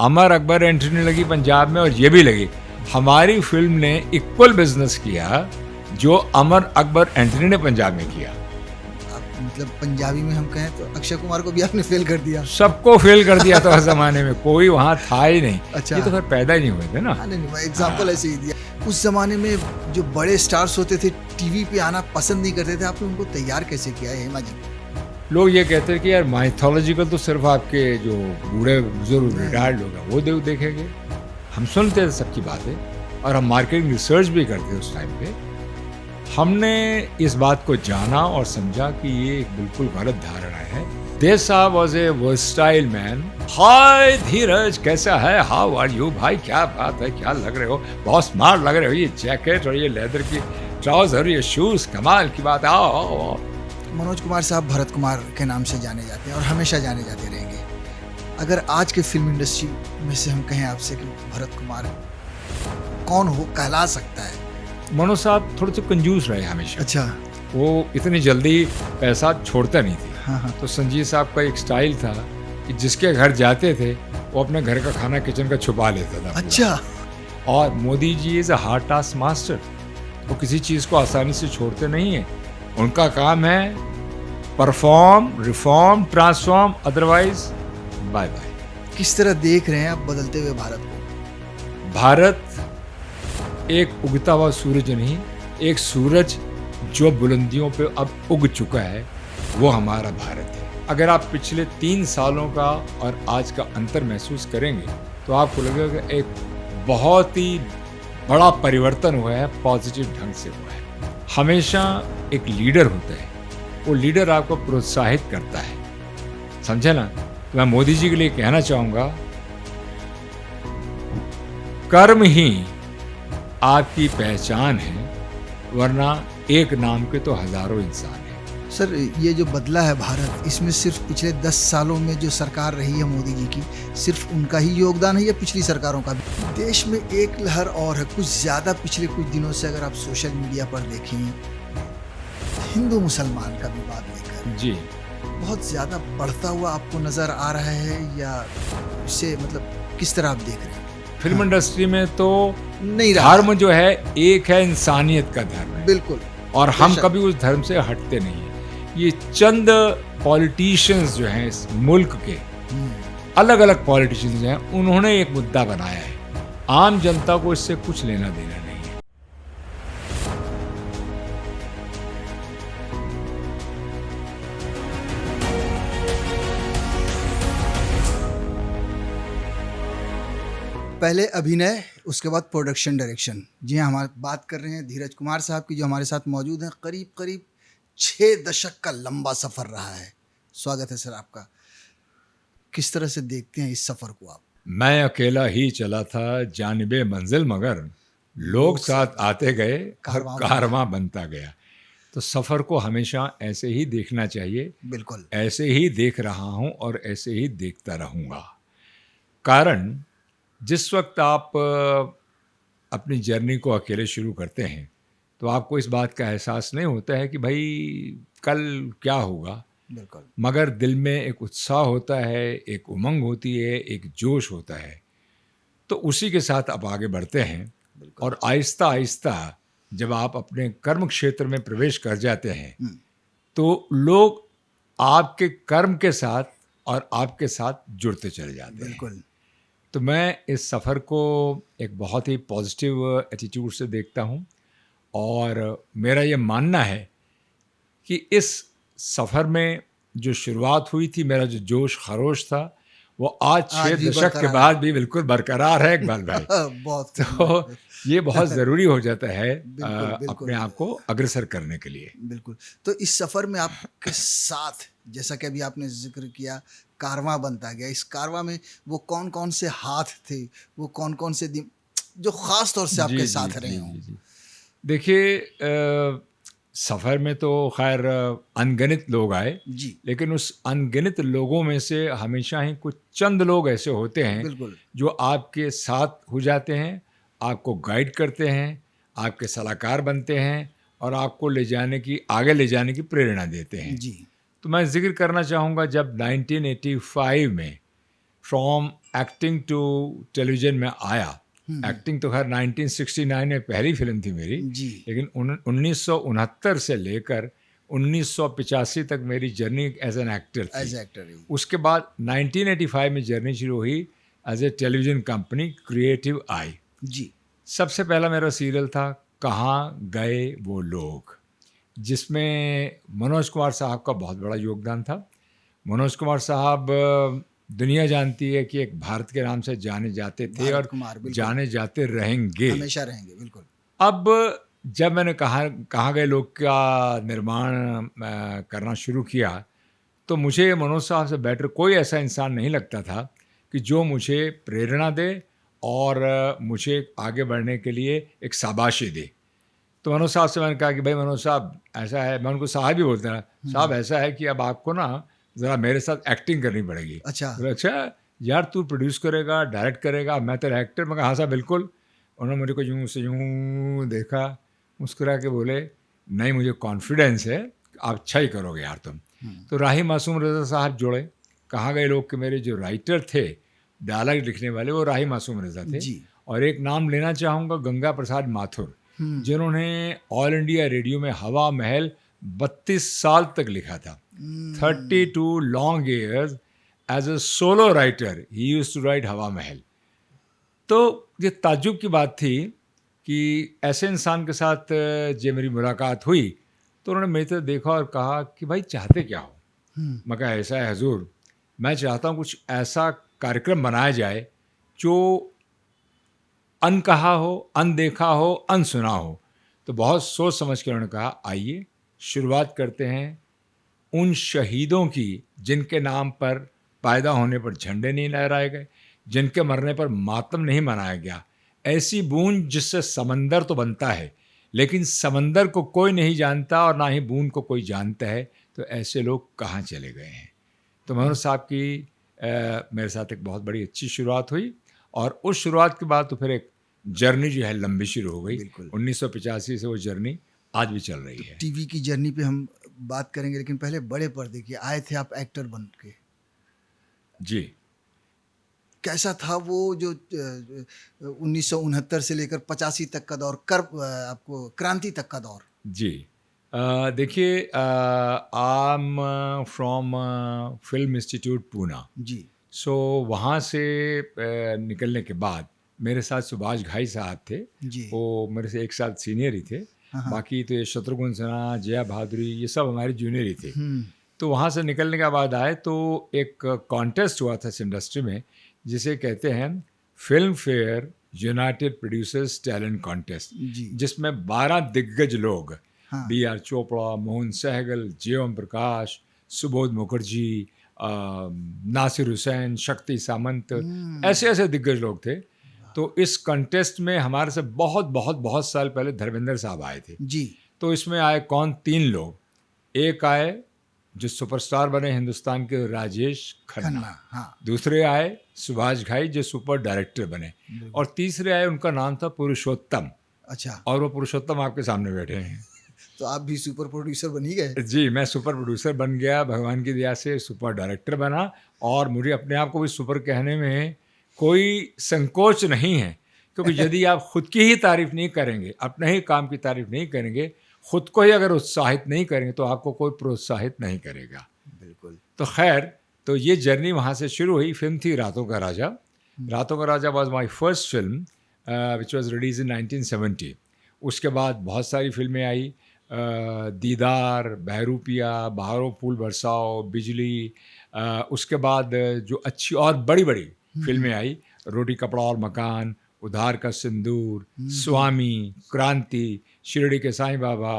Amar Akbar entry लगी पंजाब में और ये भी लगी। हमारी फिल्म ने इक्वल बिजनेस किया जो अमर अकबर एंटनी ने पंजाब में किया। मतलब पंजाबी में हम कहें तो अक्षय कुमार को भी आपने फेल कर दिया। सबको फेल कर दिया था उस जमाने में, कोई वहाँ था ही नहीं। अच्छा। ये तो फिर पैदा ही नहीं हुए थे ना। नहीं, एग्जाम्पल ऐसे ही दिया। उस जमाने में जो बड़े स्टार्स होते थे टीवी पे आना पसंद नहीं करते थे, आपने उनको तैयार कैसे किया है हेमा जी? लोग ये कहते हैं कि यार माइथोलॉजिकल तो सिर्फ आपके जो बूढ़े बुजुर्ग रिटायर्ड लोग हैं वो देखेंगे। हम सुनते थे सबकी बातें और हम मार्केटिंग रिसर्च भी करते उस टाइम पे। हमने इस बात को जाना और समझा कि ये एक बिल्कुल गलत धारणा है। देव साहब वॉज ए वर्सटाइल मैन। हाय धीरज, कैसा है, हाउ आर यू भाई, क्या बात है, क्या लग रहे हो, बहुत स्मार्ट लग रहे हो, ये जैकेट और ये लेदर की ट्राउजर, ये शूज, कमाल की बात है, आओ आओ आओ। मनोज कुमार साहब भरत कुमार के नाम से जाने जाते हैं और हमेशा जाने जाते रहेंगे। अगर आज के फिल्म इंडस्ट्री में से हम कहें आपसे कि भरत कुमार कौन हो कहला सकता है? मनोज साहब थोड़े से कंजूस रहे हमेशा। अच्छा। वो इतनी जल्दी पैसा छोड़ता नहीं थे। हाँ। तो संजीव साहब का एक स्टाइल था कि जिसके घर जाते थे वो अपने घर का खाना किचन का छुपा लेता था। अच्छा। और Modi ji is a hard task master. वो किसी चीज़ को आसानी से छोड़ते नहीं है। उनका काम है perform, reform, transform, otherwise bye bye. किस तरह देख रहे हैं आप बदलते हुए भारत को? भारत एक उगता हुआ सूरज नहीं, एक सूरज जो बुलंदियों पे अब उग चुका है, वो हमारा भारत है। अगर आप पिछले 3 सालों का और आज का अंतर महसूस करेंगे तो आपको लगेगा कि एक बहुत ही बड़ा परिवर्तन हुआ है, पॉजिटिव ढंग से हुआ है। हमेशा एक लीडर होता है, वो लीडर आपको प्रोत्साहित करता है, समझे ना? तो मैं मोदी जी के लिए कहना चाहूँगा, कर्म ही आपकी पहचान है, वरना एक नाम के तो हजारों इंसान हैं। सर, ये जो बदला है भारत, इसमें सिर्फ पिछले 10 सालों में जो सरकार रही है मोदी जी की, सिर्फ उनका ही योगदान है या पिछली सरकारों का भी? देश में एक लहर और है, कुछ ज़्यादा पिछले कुछ दिनों से अगर आप सोशल मीडिया पर देखें, हिंदू मुसलमान का विवाद लेकर जी बहुत ज़्यादा बढ़ता हुआ आपको नज़र आ रहा है, या इसे मतलब किस तरह आप देख रहे हैं? फिल्म इंडस्ट्री में तो नहीं रहा। धर्म जो है एक है, इंसानियत का धर्म है। बिल्कुल। और हम कभी उस धर्म से हटते नहीं हैं। ये चंद पॉलिटिशियंस जो हैं इस मुल्क के, अलग अलग पॉलिटिशियंस हैं, उन्होंने एक मुद्दा बनाया है। आम जनता को इससे कुछ लेना देना नहीं है। पहले अभिनय, उसके बाद प्रोडक्शन डायरेक्शन। जी हाँ, हमारे बात कर रहे हैं धीरज कुमार साहब की, जो हमारे साथ मौजूद हैं। करीब 6 दशक का लंबा सफ़र रहा है। स्वागत है सर आपका। किस तरह से देखते हैं इस सफ़र को आप? मैं अकेला ही चला था जानिबे मंजिल, मगर लोग साथ आते गए और कारवां बनता गया। तो सफ़र को हमेशा ऐसे ही देखना चाहिए। बिल्कुल। ऐसे ही देख रहा हूँ और ऐसे ही देखता रहूँगा। कारण जिस वक्त आप अपनी जर्नी को अकेले शुरू करते हैं तो आपको इस बात का एहसास नहीं होता है कि भाई कल क्या होगा। बिल्कुल। मगर दिल में एक उत्साह होता है, एक उमंग होती है, एक जोश होता है। तो उसी के साथ आप आगे बढ़ते हैं। और आहिस्ता आहिस्ता जब आप अपने कर्म क्षेत्र में प्रवेश कर जाते हैं तो लोग आपके कर्म के साथ और आपके साथ जुड़ते चले जाते हैं। बिल्कुल। तो मैं इस सफ़र को एक बहुत ही पॉजिटिव एटीट्यूड से देखता हूँ और मेरा ये मानना है कि इस सफ़र में जो शुरुआत हुई थी, मेरा जो जोश खरोश था, वो आज 6 दशक के बाद भी बिल्कुल बरकरार है इकबाल भाई। बहुत। तो ये बहुत ज़रूरी हो जाता है बिल्कुल। अपने आप को अग्रसर करने के लिए। बिल्कुल। तो इस सफ़र में आपके साथ, जैसा कि अभी आपने जिक्र किया, कारवां बनता गया। इस कारवां में वो कौन कौन से हाथ थे, वो कौन कौन से जो ख़ास तौर से आपके साथ रहे हों? देखिए, सफ़र में तो खैर अनगिनत लोग आए जी। लेकिन उस अनगिनत लोगों में से हमेशा ही कुछ चंद लोग ऐसे होते हैं बिल्कुल। जो आपके साथ हो जाते हैं, आपको गाइड करते हैं, आपके सलाहकार बनते हैं और आपको आगे ले जाने की प्रेरणा देते हैं। जी। तो मैं जिक्र करना चाहूँगा, जब 1985 में फ्रॉम एक्टिंग टू टेलीविज़न में आया। एक्टिंग तो खैर 1969 में पहली फिल्म थी मेरी, जी। लेकिन 1969 से लेकर 1985 तक मेरी जर्नी एज एन एक्टर थी। एज एक्टर ही। उसके बाद 1985 में जर्नी शुरू हुई as a television company creative eye. जी। सबसे पहला मेरा सीरियल था कहाँ गए वो लोग, जिसमें मनोज कुमार साहब का बहुत बड़ा योगदान था। मनोज कुमार साहब दुनिया जानती है कि एक भारत के नाम से जाने जाते थे और जाने जाते रहेंगे, हमेशा रहेंगे, बिल्कुल। अब जब मैंने कहाँ गए लोग का निर्माण करना शुरू किया तो मुझे मनोज साहब से बेटर कोई ऐसा इंसान नहीं लगता था कि जो मुझे प्रेरणा दे और मुझे आगे बढ़ने के लिए एक शाबाशी दे। तो मनोज साहब से मैंने कहा कि भाई मनोज साहब ऐसा है, मैं उनको साहब ही बोलते हैं, साहब ऐसा है कि अब आपको ना ज़रा मेरे साथ एक्टिंग करनी पड़ेगी। अच्छा यार तू प्रोड्यूस करेगा, डायरेक्ट करेगा, मैं तेरा एक्टर। मैं कहा हाँ साहब बिल्कुल। उन्होंने मुझे को यूँ से यूँ देखा, मुस्कुरा के बोले नहीं मुझे कॉन्फिडेंस है आप अच्छा ही करोगे यार तुम। तो राही मासूम रज़ा साहब जोड़े। कहाँ गए लोग के मेरे जो राइटर थे, डायलॉग लिखने वाले, वो राही मासूम रज़ा थे जी। और एक नाम लेना चाहूँगा गंगा प्रसाद माथुर, जिन्होंने ऑल इंडिया रेडियो में हवा महल 32 साल तक लिखा था। 32 long years as a solo writer ही used to write Hawa Mahal. तो ये ताज्जुब की बात थी कि ऐसे इंसान के साथ जब मेरी मुलाकात हुई तो उन्होंने मेरी तरफ देखा और कहा कि भाई चाहते क्या हो। मैं कहा ऐसा है हजूर, मैं चाहता हूँ कुछ ऐसा कार्यक्रम बनाया जाए जो अनकहा हो, अनदेखा हो, अनसुना हो। तो बहुत सोच समझ के उन्होंने कहा आइए शुरुआत करते हैं उन शहीदों की जिनके नाम पर पैदा होने पर झंडे नहीं लहराए गए, जिनके मरने पर मातम नहीं मनाया गया। ऐसी बूंद जिससे समंदर तो बनता है लेकिन समंदर को कोई नहीं जानता और ना ही बूंद को कोई जानता है, तो ऐसे लोग कहाँ चले गए हैं। तो मनोज साहब की मेरे साथ एक बहुत बड़ी अच्छी शुरुआत हुई और उस शुरुआत के बाद तो फिर एक जर्नी जो है लंबी शुरू हो गई। 1985 से वो जर्नी आज भी चल रही है। टीवी की जर्नी पे हम बात करेंगे, लेकिन पहले बड़े पर्दे की आए थे आप एक्टर बन के। जी। कैसा था वो जो 1969 से लेकर 85 तक का दौर, आपको क्रांति तक का दौर? जी देखिए I am from film institute Poona जी। सो वहाँ से निकलने के बाद मेरे साथ सुभाष घाई साहब थे जी। वो मेरे से एक साल सीनियर ही थे। बाकी तो ये शत्रुघ्न सिन्हा, जया भादुरी, ये सब हमारे जूनियर ही थे। तो वहाँ से निकलने के बाद आए तो एक कॉन्टेस्ट हुआ था इस इंडस्ट्री में जिसे कहते हैं film fair United producers talent contest, जिसमें 12 दिग्गज लोग B.R. चोपड़ा, मोहन सहगल, J.M. प्रकाश, सुबोध मुखर्जी, नासिर हुसैन, शक्ति सामंत, ऐसे ऐसे दिग्गज लोग थे। तो इस कंटेस्ट में हमारे से बहुत साल पहले धर्मेंद्र साहब आए थे जी। तो इसमें आए कौन? 3 लोग। एक आए जो सुपरस्टार बने हिंदुस्तान के, राजेश खन्ना। दूसरे आए सुभाष घाई जो सुपर डायरेक्टर बने और तीसरे आए उनका नाम था पुरुषोत्तम। अच्छा। और वो पुरुषोत्तम आपके सामने बैठे हैं। तो आप भी सुपर प्रोड्यूसर बन ही गए? जी, मैं सुपर प्रोड्यूसर बन गया, भगवान की दया से सुपर डायरेक्टर बना और मुझे अपने आप को भी सुपर कहने में कोई संकोच नहीं है, क्योंकि यदि आप खुद की ही तारीफ नहीं करेंगे, अपने ही काम की तारीफ नहीं करेंगे, खुद को ही अगर उत्साहित नहीं करेंगे तो आपको कोई प्रोत्साहित नहीं करेगा। बिल्कुल। तो खैर, तो ये जर्नी वहाँ से शुरू हुई। फिल्म थी रातों का राजा। Raton Ka Raja was my first film which was release in 1970। उसके बाद बहुत सारी फिल्में आई, दीदार, बहरूपिया, बहारों फूल बरसाओ, बिजली। उसके बाद जो अच्छी और बड़ी बड़ी फिल्में आई, रोटी कपड़ा और मकान, उधार का सिंदूर, स्वामी, क्रांति, शिरडी के साईं बाबा,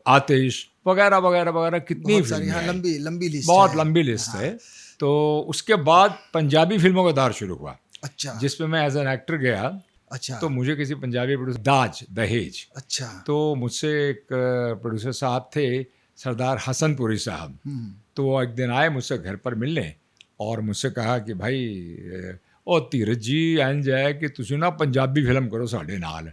आतिश वगैरह वगैरह वगैरह, कितनी फिल्में आई। लंबी लिस्ट, बहुत लंबी लिस्ट है। तो उसके बाद पंजाबी फिल्मों का दौर शुरू हुआ। अच्छा। जिसमें मैं एज एन एक्टर गया। अच्छा। तो मुझे किसी पंजाबी प्रोड्यूसर, दहेज। अच्छा। तो मुझसे एक प्रोड्यूसर साहब थे, सरदार हसनपुरी साहब। तो वो एक दिन आए मुझसे घर पर मिलने और मुझसे कहा कि भाई ओ धीरज जी इंज है कि तुसी ना पंजाबी फिल्म करो साडे नाल।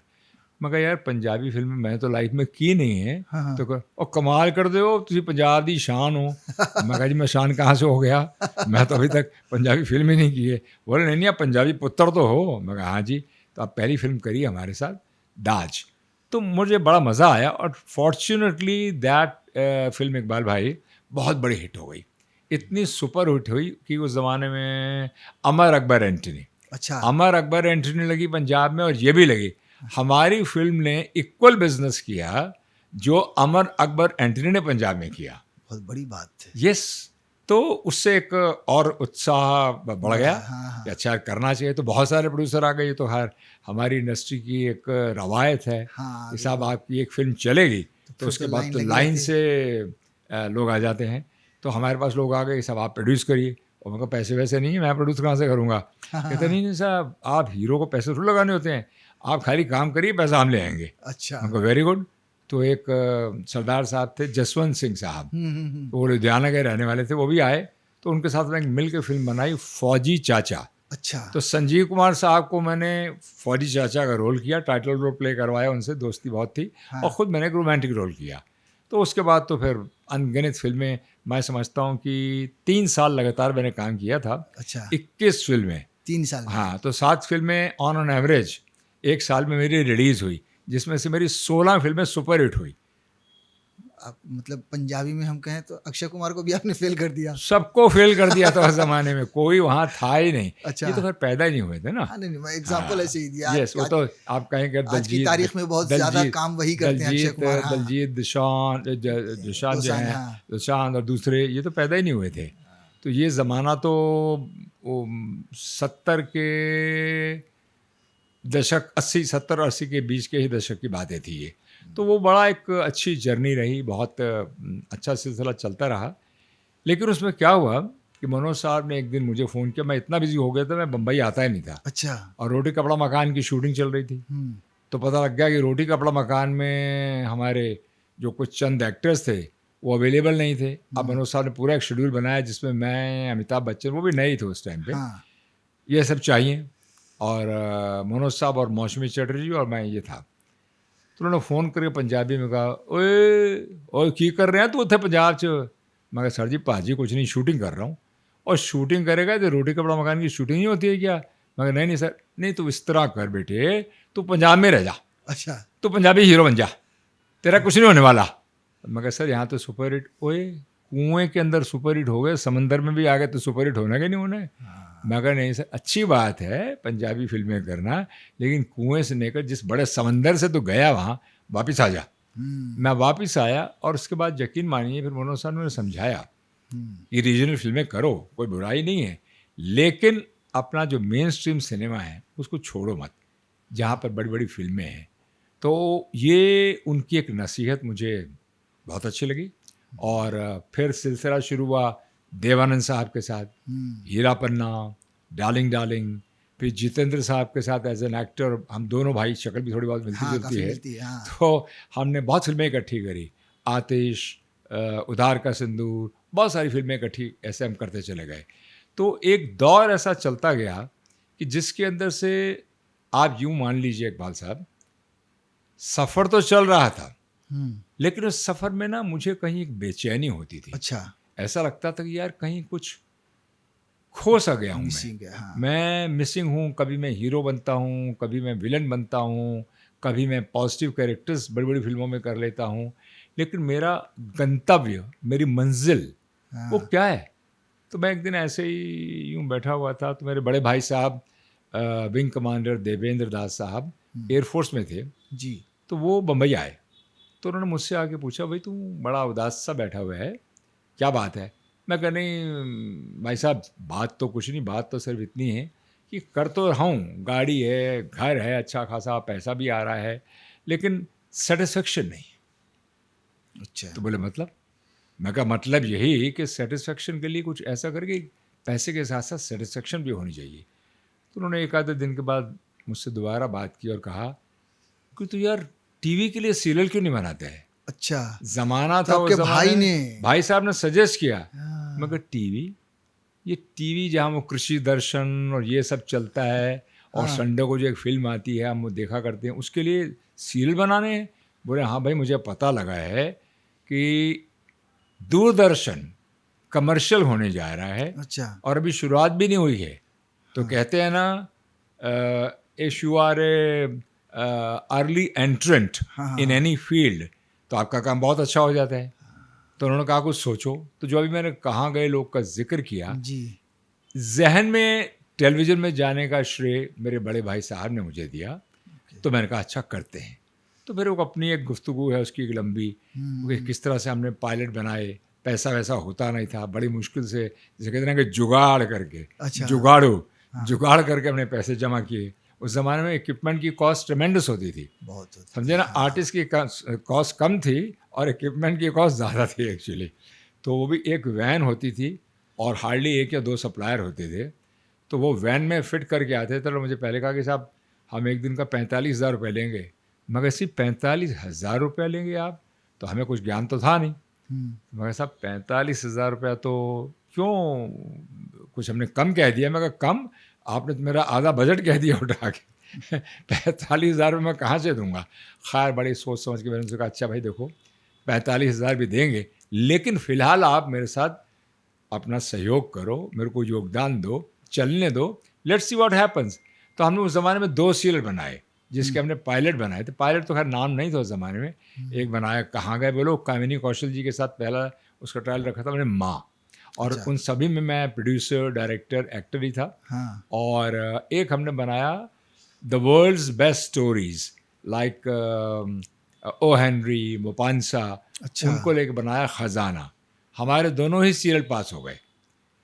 मैं कहा यार पंजाबी फिल्म मैंने तो लाइफ में की नहीं है। हाँ। तो और कमाल कर दो तुझे पंजाब दी शान हो। मैं कहा जी मैं शान कहाँ से हो गया, मैं तो अभी तक पंजाबी फिल्म ही नहीं की है। बोले नहीं आप पंजाबी पुत्र तो हो। मैं कहा हाँ जी। तो आप पहली फिल्म करी हमारे साथ दाज। तो मुझे बड़ा मज़ा आया और फॉर्चुनेटली दैट फिल्म इकबाल भाई बहुत बड़ी हिट हो गई। इतनी सुपर हिट हुई कि उस ज़माने में अमर अकबर एंटनी, अच्छा। अमर अकबर एंटनी लगी पंजाब में और ये भी लगी। हमारी फिल्म ने इक्वल बिजनेस किया जो अमर अकबर एंटनी ने पंजाब में किया। बहुत बड़ी बात है। यस। तो उससे एक और उत्साह बढ़ गया हाँ। कि अच्छा करना चाहिए। तो बहुत सारे प्रोड्यूसर आ गए। तो हर हमारी इंडस्ट्री की एक रवायत है हाँ, कि साहब आपकी एक फिल्म चलेगी तो उसके बाद तो लाइन से लोग आ जाते हैं। तो हमारे पास लोग आ गए सब आप प्रोड्यूस करिए। और मैं कहा पैसे वैसे नहीं है, मैं प्रोड्यूस कहाँ से करूँगा। कहते नहीं साहब आप हीरो को पैसे थोड़ा लगाने होते हैं, आप खाली काम करिए पैसा हम ले आएंगे। अच्छा। मैं कहा वेरी गुड। तो एक सरदार साहब थे जसवंत सिंह साहब, तो वो लुधियाना के रहने वाले थे, वो भी आए। तो उनके साथ मैंने मिल के फिल्म बनाई फौजी चाचा। अच्छा। तो संजीव कुमार साहब को मैंने फौजी चाचा का रोल किया, टाइटल रोल प्ले करवाया उनसे, दोस्ती बहुत थी। हाँ। और ख़ुद मैंने एक रोमांटिक रोल किया। तो उसके बाद तो फिर अनगिनत फिल्में, मैं समझता हूँ कि 3 साल लगातार मैंने काम किया था। अच्छा। 21 फिल्में 3 साल में। हाँ। तो 7 फिल्में ऑन एन एवरेज एक साल में मेरी रिलीज़ हुई, जिसमें से मेरी 16 फिल्में सुपर हिट हुई। आप मतलब पंजाबी में हम कहें तो अक्षय कुमार को भी आपने फेल कर दिया। सबको फेल कर दिया था उस ज़माने में, कोई वहाँ था ही नहीं। अच्छा। ये तो फिर पैदा ही नहीं हुए थे ना। हाँ, नहीं मैं एग्जांपल ऐसे ही दिया। यस, वो तो आप कहेंगे आज की तारीख में बहुत ज़्यादा काम वही करते हैं अक्षय कुमार। हाँ। दलजीत दुशान जो हैं, हाँ। दुशान और दूसरे, ये तो पैदा ही नहीं हुए थे। तो ये ज़माना तो 70 के दशक 80 के बीच के ही दशक की बातें थी ये। तो वो बड़ा एक अच्छी जर्नी रही, बहुत अच्छा सिलसिला चलता रहा। लेकिन उसमें क्या हुआ कि मनोज साहब ने एक दिन मुझे फ़ोन किया। मैं इतना बिजी हो गया था, मैं बम्बई आता ही नहीं था। अच्छा। और रोटी कपड़ा मकान की शूटिंग चल रही थी। तो पता लग गया कि रोटी कपड़ा मकान में हमारे जो कुछ चंद एक्टर्स थे वो अवेलेबल नहीं थे। अब मनोज साहब ने पूरा एक शेड्यूल बनाया जिसमें मैं, अमिताभ बच्चन, वो भी नए थे उस टाइम पे, हाँ। ये सब चाहिए। और मनोज साहब और मौसमी चटर्जी और मैं ये था। तो उन्होंने फ़ोन करके पंजाबी में कहा, ओए की कर रहे हैं तू उत्थे पंजाब च। मैं कहा सर जी पाजी कुछ नहीं, शूटिंग कर रहा हूँ। और शूटिंग करेगा तो रोटी कपड़ा मकान की शूटिंग नहीं होती है क्या? मैं कहा नहीं सर। नहीं तू इस तरह कर बेटे, तू पंजाब में रह जा। अच्छा। तू पंजाबी हीरो बन जा, तेरा कुछ नहीं होने वाला। मैं कहा सर यहाँ तो सुपर हिट, ओए कुएँ के अंदर सुपर हिट हो गए, समंदर में भी आ गए तो सुपर हिट होना कि नहीं होना है। मैं कहा नहीं सर, अच्छी बात है पंजाबी फिल्में करना, लेकिन कुएं से लेकर जिस बड़े समंदर से तो गया वहाँ वापस आ जा। मैं वापस आया और उसके बाद यकीन मानिए फिर मनोज साहब ने समझाया ये रीजनल फिल्में करो, कोई बुराई नहीं है, लेकिन अपना जो मेन स्ट्रीम सिनेमा है उसको छोड़ो मत, जहाँ पर बड़ी बड़ी फिल्में हैं। तो ये उनकी एक नसीहत मुझे बहुत अच्छी लगी। और फिर सिलसिला शुरू हुआ देवानंद साहब के साथ, हीरा पन्ना, डार्लिंग डार्लिंग, फिर जितेंद्र साहब के साथ एज एन एक्टर। हम दोनों भाई, शक्ल भी थोड़ी बहुत मिलती जुलती है। हाँ। तो हमने बहुत फिल्में इकट्ठी करी, आतिश, उधार का सिंदूर, बहुत सारी फिल्में इकट्ठी ऐसे हम करते चले गए। तो एक दौर ऐसा चलता गया कि जिसके अंदर से आप यूँ मान लीजिए इकबाल साहब, सफ़र तो चल रहा था, लेकिन उस सफ़र में ना मुझे कहीं एक बेचैनी होती थी। अच्छा। ऐसा लगता था कि यार कहीं कुछ खो सा गया हूँ मैं मिसिंग हूँ। कभी मैं हीरो बनता हूँ, कभी मैं विलन बनता हूँ, कभी मैं पॉजिटिव कैरेक्टर्स बड़ी बड़ी फिल्मों में कर लेता हूँ, लेकिन मेरा गंतव्य, मेरी मंजिल वो क्या है। तो मैं एक दिन ऐसे ही यूँ बैठा हुआ था, तो मेरे बड़े भाई साहब विंग कमांडर देवेंद्र दास साहब एयरफोर्स में थे जी। तो वो बम्बई आए। तो उन्होंने मुझसे आके पूछा, भाई तू बड़ा उदास सा बैठा हुआ है, क्या बात है। मैं कहा नहीं भाई साहब, बात तो कुछ नहीं, बात तो सिर्फ इतनी है कि कर तो रहा हूँ, गाड़ी है, घर है, अच्छा खासा पैसा भी आ रहा है, लेकिन सेटिस्फेक्शन नहीं। अच्छा। तो बोले मतलब? मैं कहा मतलब यही कि सेटिस्फेक्शन के लिए कुछ ऐसा करके पैसे के साथ साथ सेटिस्फेक्शन भी होनी चाहिए। तो उन्होंने एक आधे दिन के बाद मुझसे दोबारा बात की और कहा कि तू यार टीवी के लिए सीरियल क्यों नहीं बनाते है। अच्छा। ज़माना तो था उस ज़माने भाई साहब ने सजेस्ट किया। मैं कहा टीवी, ये टीवी जहाँ वो कृषि दर्शन और ये सब चलता है और हाँ। संडे को जो एक फिल्म आती है हम वो देखा करते हैं, उसके लिए सीरियल बनाने हैं। बोले हाँ भाई, मुझे पता लगा है कि दूरदर्शन कमर्शियल होने जा रहा है अच्छा। और अभी शुरुआत भी नहीं हुई है। तो हाँ। कहते हैं ना, if you are a early entrant हाँ, हाँ, इन हाँ। एनी फील्ड, तो आपका काम बहुत अच्छा हो जाता है। तो उन्होंने कहा कुछ सोचो। तो जो अभी मैंने कहाँ गए लोग का जिक्र किया, जी। जहन में टेलीविज़न में जाने का श्रेय मेरे बड़े भाई साहब ने मुझे दिया। तो मैंने कहा अच्छा करते हैं। तो फिर वो अपनी एक गुफ्तगू है उसकी एक लंबी, कि किस तरह से हमने पायलट बनाए। पैसा वैसा होता नहीं था, बड़ी मुश्किल से, जैसे कहते हैं कि जुगाड़ करके, अच्छा। जुगाड़ करके हमने पैसे जमा किए। उस ज़माने में इक्विपमेंट की कॉस्ट ट्रेमेंडस होती थी, बहुत होती समझे ना। थी, हाँ। आर्टिस्ट की कॉस्ट कम थी और इक्विपमेंट की कॉस्ट ज़्यादा थी एक्चुअली। तो वो भी एक वैन होती थी और हार्डली 1 या 2 सप्लायर होते थे। तो वो वैन में फिट करके आते थे। तो मुझे पहले कहा कि साहब हम एक दिन का 45,000 रुपये लेंगे। मगर सिर्फ 45,000 रुपया लेंगे आप? तो हमें कुछ ज्ञान तो था नहीं। मगर साहब 45,000 रुपया तो क्यों, कुछ हमने कम कह दिया? मैं कहा कम? आपने तो मेरा आधा बजट कह दिया उठा के। 45,000 रुपये मैं कहाँ से दूंगा? खैर बड़ी सोच समझ के मैंने उनसे कहा अच्छा भाई देखो, 45,000 भी देंगे, लेकिन फ़िलहाल आप मेरे साथ अपना सहयोग करो, मेरे को योगदान दो, चलने दो, लेट्स सी व्हाट हैपन्स। तो हमने उस ज़माने में 2 सीरियल बनाए जिसके हमने पायलट बनाए थे। पायलट तो खैर नाम नहीं था उस ज़माने में। एक बनाया कहाँ गए बोलो, कामिनी कौशल जी के साथ पहला उसका ट्रायल रखा था मैंने, माँ। और अच्छा। उन सभी में मैं प्रोड्यूसर, डायरेक्टर, एक्टर ही था। हाँ। और एक हमने बनाया the world's best stories, like O Henry, Maupassant, अच्छा। उनको लेकर बनाया खजाना। हमारे दोनों ही सीरियल पास हो गए,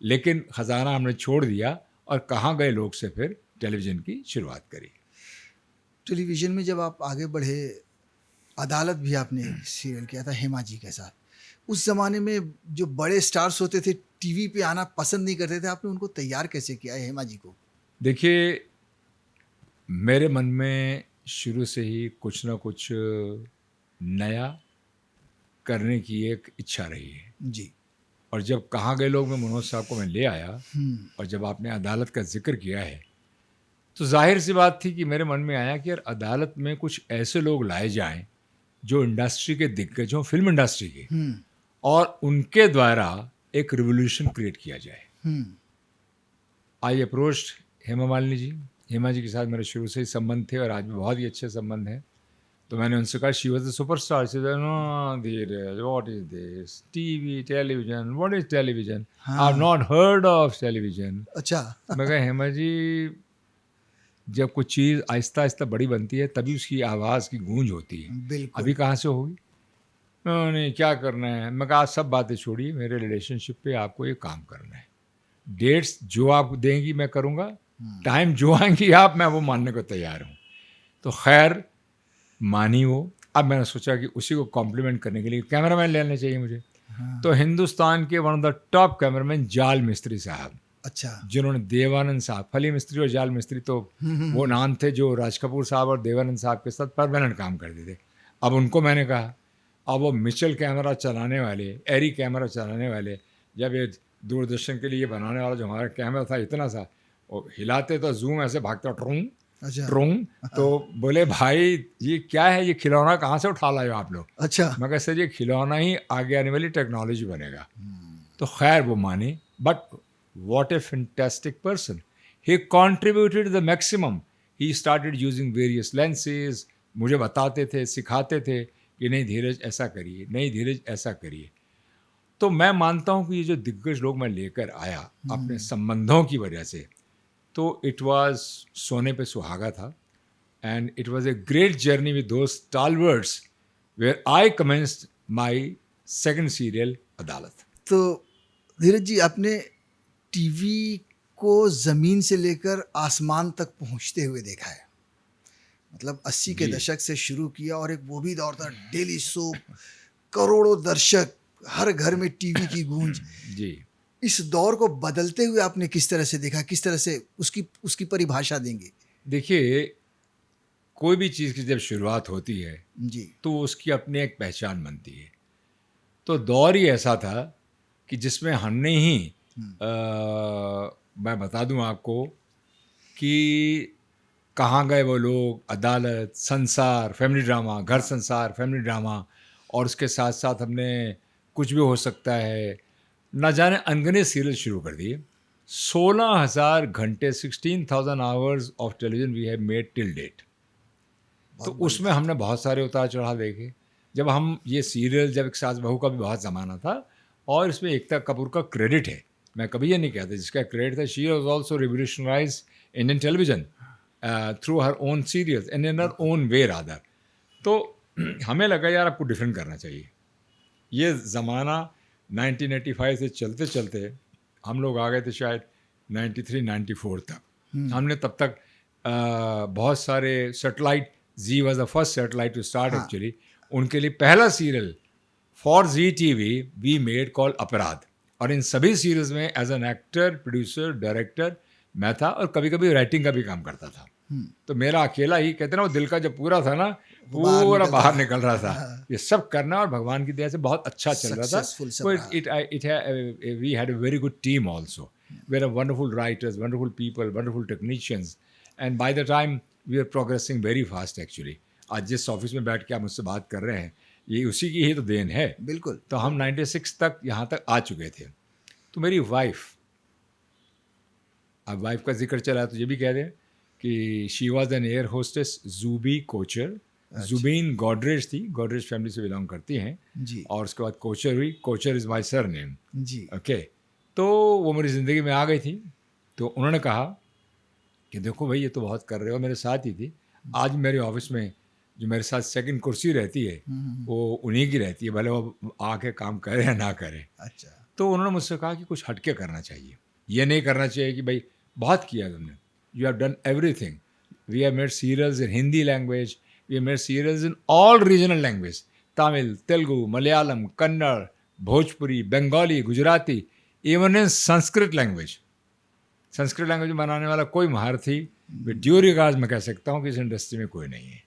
लेकिन खजाना हमने छोड़ दिया और कहाँ गए लोग से फिर टेलीविज़न की शुरुआत करी। टेलीविज़न में जब आप आगे बढ़े, अदालत भी आपने सीरियल किया था हेमा जी के साथ। उस ज़माने में जो बड़े स्टार्स होते थे टीवी पे आना पसंद नहीं करते थे, आपने उनको तैयार कैसे किया है हेमा जी को? देखिए, मेरे मन में शुरू से ही कुछ ना कुछ नया करने की एक इच्छा रही है। जी। और जब कहाँ गए लोग में मनोज साहब को मैं ले आया, हम्म। और जब आपने अदालत का जिक्र किया है, तो जाहिर सी बात थी कि मेरे मन में आया कि यार अदालत में कुछ ऐसे लोग लाए जाएं जो इंडस्ट्री के दिग्गज हों, फिल्म इंडस्ट्री के, हम्म। और उनके द्वारा एक रिवोल्यूशन क्रिएट किया जाए। हम्म। आई अप्रोच्ड हेमा मालिनी जी। हेमा जी के साथ मेरे शुरू से ही संबंध थे और आज भी बहुत ही अच्छे संबंध हैं। तो मैंने उनसे कहा she was the superstar. She said no Dheeraj, what is this TV, television, what is television, I have not heard of television. अच्छा। मैं कहा हेमा जी, जब कुछ चीज़ आहिस्ता आहिस्ता बड़ी बनती है तभी उसकी आवाज़ की गूंज होती है, बिल्कुल। अभी कहाँ से होगी? नहीं, क्या करना है? मैं कहा सब बातें छोड़िए, मेरे रिलेशनशिप पे आपको ये काम करना है। डेट्स जो आप देंगी मैं करूँगा, टाइम जो आएंगी आप, मैं वो मानने को तैयार हूँ। तो खैर मानी वो। अब मैंने सोचा कि उसी को कॉम्प्लीमेंट करने के लिए कैमरामैन लेने चाहिए मुझे। तो हिंदुस्तान के one of the top cameraman जाल मिस्त्री साहब, अच्छा। जिन्होंने देवानंद साहब, फली मिस्त्री और जाल मिस्त्री तो वो नाम थे जो राज कपूर साहब और देवानंद साहब के साथ परमानेंट काम करते थे। अब उनको मैंने कहा, अब वो मिचल कैमरा चलाने वाले, एरी कैमरा चलाने वाले, जब ये दूरदर्शन के लिए बनाने वाला जो हमारा कैमरा था इतना सा, वो हिलाते तो जूम ऐसे भागता ट्रूंग अच्छा। ट्रूंग। तो बोले भाई ये क्या है, ये खिलौना कहाँ से उठा लाए हो आप लोग? अच्छा। मैं कहा सर ये खिलौना ही आगे आने वाली टेक्नोलॉजी बनेगा। तो खैर वो माने, but what a fantastic person. He contributed the maximum. He started using various lenses. मुझे बताते थे, सिखाते थे कि नहीं धीरज ऐसा करिए, नहीं धीरज ऐसा करिए। तो मैं मानता हूँ कि ये जो दिग्गज लोग मैं लेकर आया अपने संबंधों की वजह से, तो इट वाज सोने पे सुहागा था। And it was a great journey with those stalwarts where I commenced my second serial Adalat. तो धीरज जी, आपने टीवी को ज़मीन से लेकर आसमान तक पहुंचते हुए देखा है। मतलब 80 के जी। दशक से शुरू किया और एक वो भी दौर था डेली सोप, करोड़ों दर्शक, हर घर में टीवी की गूंज। जी। इस दौर को बदलते हुए आपने किस तरह से देखा, किस तरह से उसकी परिभाषा देंगे? देखिए, कोई भी चीज़ की जब शुरुआत होती है जी। तो उसकी अपनी एक पहचान बनती है। तो दौर ही ऐसा था कि जिसमें हमने ही मैं बता दूं आपको कि कहाँ गए वो लोग, अदालत, संसार, फैमिली ड्रामा, घर संसार, फैमिली ड्रामा, और उसके साथ साथ हमने कुछ भी हो सकता है, ना जाने अनगिनत सीरियल शुरू कर दिए। 16,000 घंटे, 16,000 hours of television we have made till date. तो बहुत बड़ी उसमें बात हमने बहुत सारे उतार चढ़ाव देखे। जब हम ये सीरियल, जब एक सास बहू का भी बहुत ज़माना था, और इसमें एकता कपूर का क्रेडिट है, मैं कभी ये नहीं कहता, जिसका क्रेडिट था, she was also revolutionise Indian television through her own serials and in her own way rather. तो हमें लगा यार आपको डिफरेंट करना चाहिए। ये ज़माना 1985 से चलते चलते हम लोग आ गए थे शायद 93-94 तक। हमने तब तक बहुत सारे satellite, Zee was the first satellite to start actually, उनके लिए पहला serial for Zee TV we made call Apradh, और इन सभी सीरीज में as an actor, producer, director मैं था, और कभी कभी राइटिंग का भी काम करता था। तो मेरा अकेला ही, कहते ना वो दिल का जब पूरा था ना, पूरा बाहर निकल रहा था ये सब करना, और भगवान की दया से बहुत अच्छा चल रहा था। We had a very good team also, where are wonderful writers, wonderful people, wonderful technicians, and by the time we are progressing very fast actually. आज जिस ऑफिस में बैठ के आप मुझसे बात कर रहे हैं, ये उसी की ही तो देन है। बिल्कुल। तो हम 96 तक यहाँ तक आ चुके थे। तो मेरी वाइफ, अब वाइफ का जिक्र चला तो ये भी कह दें कि she was an air hostess, Jubi Kochar. Jubin Godrej थी, गॉडरेज फैमिली से बिलोंग करती हैं जी। और उसके बाद कोचर हुई। Kochar is my surname ji. Okay. तो वो मेरी ज़िंदगी में आ गई थी। तो उन्होंने कहा कि देखो भाई, ये तो बहुत कर रहे हो, मेरे साथ ही थी। आज मेरे ऑफिस में जो मेरे साथ सेकंड कुर्सी रहती है वो उन्हीं की रहती है, भले वो आके काम करे या ना करे। अच्छा। तो उन्होंने मुझसे कहा कि कुछ हटके करना चाहिए, ये नहीं करना चाहिए कि भाई बहुत किया तुमने, you have done everything. We have made serials in Hindi language, we have made serials in all regional language, Tamil, Telugu, Malayalam, Kannada, Bhojpuri, Bengali, Gujarati, even in Sanskrit language. Sanskrit language में बनाने वाला कोई महारथी विद ड्यू रिगार्ड्स मैं कह सकता हूँ कि इस इंडस्ट्री में कोई नहीं है।